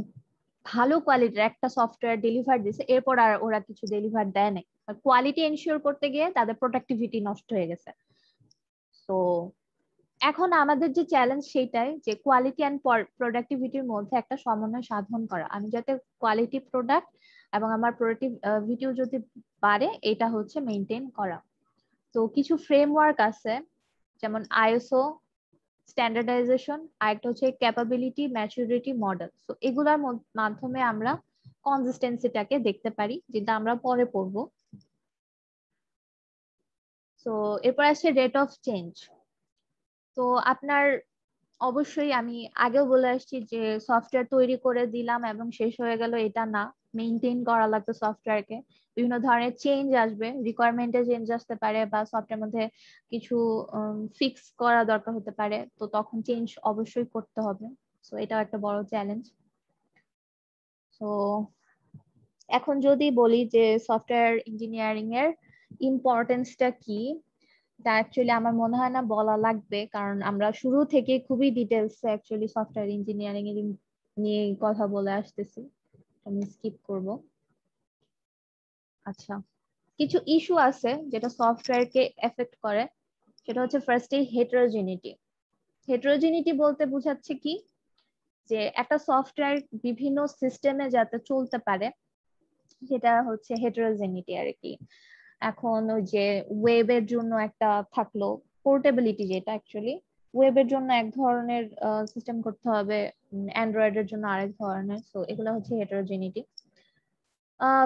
ভালো কোয়ালিটির একটা সফটওয়্যার ডেলিভার দিয়েছে, এরপর আর ওরা কিছু ডেলিভার দেয় নাই। কোয়ালিটি এনশিওর করতে গিয়ে তাদের প্রোডাক্টিভিটি নষ্ট হয়ে গেছে। তো এখন আমাদের যে চ্যালেঞ্জ সেটাই যে কোয়ালিটি এন্ড প্রোডাক্টিভিটির মধ্যে একটা সমন্বয় সাধন করা। আমি যাতে কোয়ালিটি প্রোডাক্ট এবং আমার প্রোডাক্টিভিটিও যদি বাড়ে, এটা হচ্ছে মেনটেন করা। তো কিছু ফ্রেমওয়ার্ক আছে, যেমন আইএসও স্ট্যান্ডার্ডাইজেশন, আরেকটা হচ্ছে ক্যাপাবিলিটি ম্যাচুরিটি মডেল। তো এগুলোর মাধ্যমে আমরা কনসিস্টেন্সিটাকে দেখতে পারি, যেটা আমরা পরে পড়বো। তো এরপর আসছে রেট অফ চেঞ্জ। তো আপনার অবশ্যই আমি আগেও বলে আসছি যে সফটওয়্যার তৈরি করে দিলাম এবং শেষ হয়ে গেল, এটা না। মেইনটেইন করা লাগবে সফটওয়্যারকে। বিভিন্ন ধরনের চেঞ্জ আসবে, রিকোয়ারমেন্টে চেঞ্জ আসতে পারে বা সফটওয়্যার মধ্যে কিছু ফিক্স করা দরকার হতে পারে, তো তখন চেঞ্জ অবশ্যই করতে হবে। সো এটাও একটা বড় চ্যালেঞ্জ। তো এখন যদি বলি যে সফটওয়্যার ইঞ্জিনিয়ারিং এর ইম্পর্টেন্সটা কি, তা অ্যাকচুয়ালি আমার মনে হয় না বলা লাগবে, কারণ আমরা শুরু থেকে খুবই ডিটেলস অ্যাকচুয়ালি সফটওয়্যার ইঞ্জিনিয়ারিং এর নিয়ে কথা বলে আসতেছি। আমি স্কিপ করব। আচ্ছা, কিছু ইস্যু আছে যেটা সফটওয়্যারকে এফেক্ট করে, সেটা হচ্ছে ফার্স্টে হেটেরোজেনিটি। হেটেরোজেনিটি বলতে বোঝাচ্ছে কি, যে একটা সফটওয়্যার বিভিন্ন সিস্টেমে যাতে চলতে পারে, সেটা হচ্ছে হেটেরোজেনিটি আর কি। এখন ওই যে ওয়েবের জন্য একটা থাকলো পোর্টেবিলিটি, যেটা অ্যাকচুয়ালি ওয়েবের জন্য এক ধরনের সিস্টেম করতে হবে, অ্যান্ড্রয়েডের জন্য আরেক ধরনের। সো এগুলো হচ্ছে heterogeneity.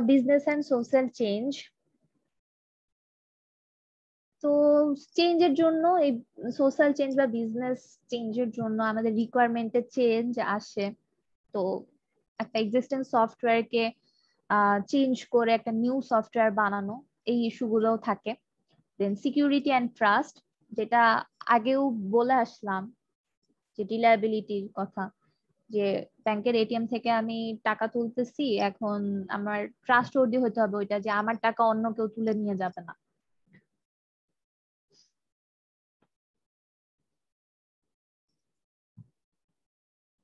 Business and social change. তো চেঞ্জের জন্য, এই সোশ্যাল চেঞ্জ বা বিজনেস চেঞ্জের জন্য আমাদের রিকোয়ারমেন্টে চেঞ্জ আসে। তো একটা এক্সিস্টেন্স সফটওয়্যারকে চেঞ্জ করে একটা নিউ সফটওয়্যার বানানো, এই ইস্যুগুলোও থাকে। দেন সিকিউরিটি অ্যান্ড ট্রাস্ট, যেটা আগেও বলে আসলাম, যে রিলায়েবিলিটির কথা, যে ব্যাংকের এটিএম থেকে আমি টাকা তুলতেছি, এখন আমার ট্রাস্টওয়ার্দি হতে হবে ওইটা, যে আমার টাকা অন্য কেউ তুলে নিয়ে যাবে না।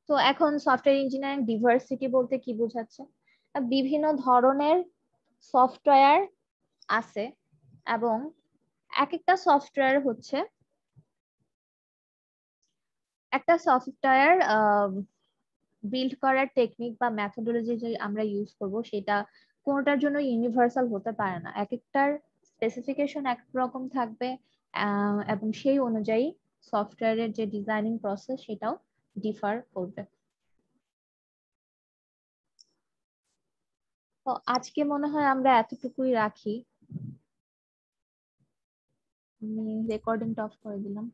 তো এখন সফটওয়্যার ইঞ্জিনিয়ারিং ডিভার্সিটি বলতে কি বোঝাচ্ছে, বিভিন্ন ধরনের সফটওয়্যার আছে এবং এক একটা সফটওয়্যার হচ্ছে একটা সফটওয়্যার বিল্ড করার টেকনিক বা মেথোডোলজি যে আমরা ইউজ করব, সেটা কোনোটার জন্য ইউনিভার্সাল হতে পারে না। এক একটার স্পেসিফিকেশন এক রকম থাকবে এবং সেই অনুযায়ী সফটওয়্যারের যে ডিজাইনিং প্রসেস সেটাও ডিফার করবে। তো আজকে মনে হয় আমরা এতটুকুই রাখি। আমি রেকর্ডিংটা অফ করে দিলাম।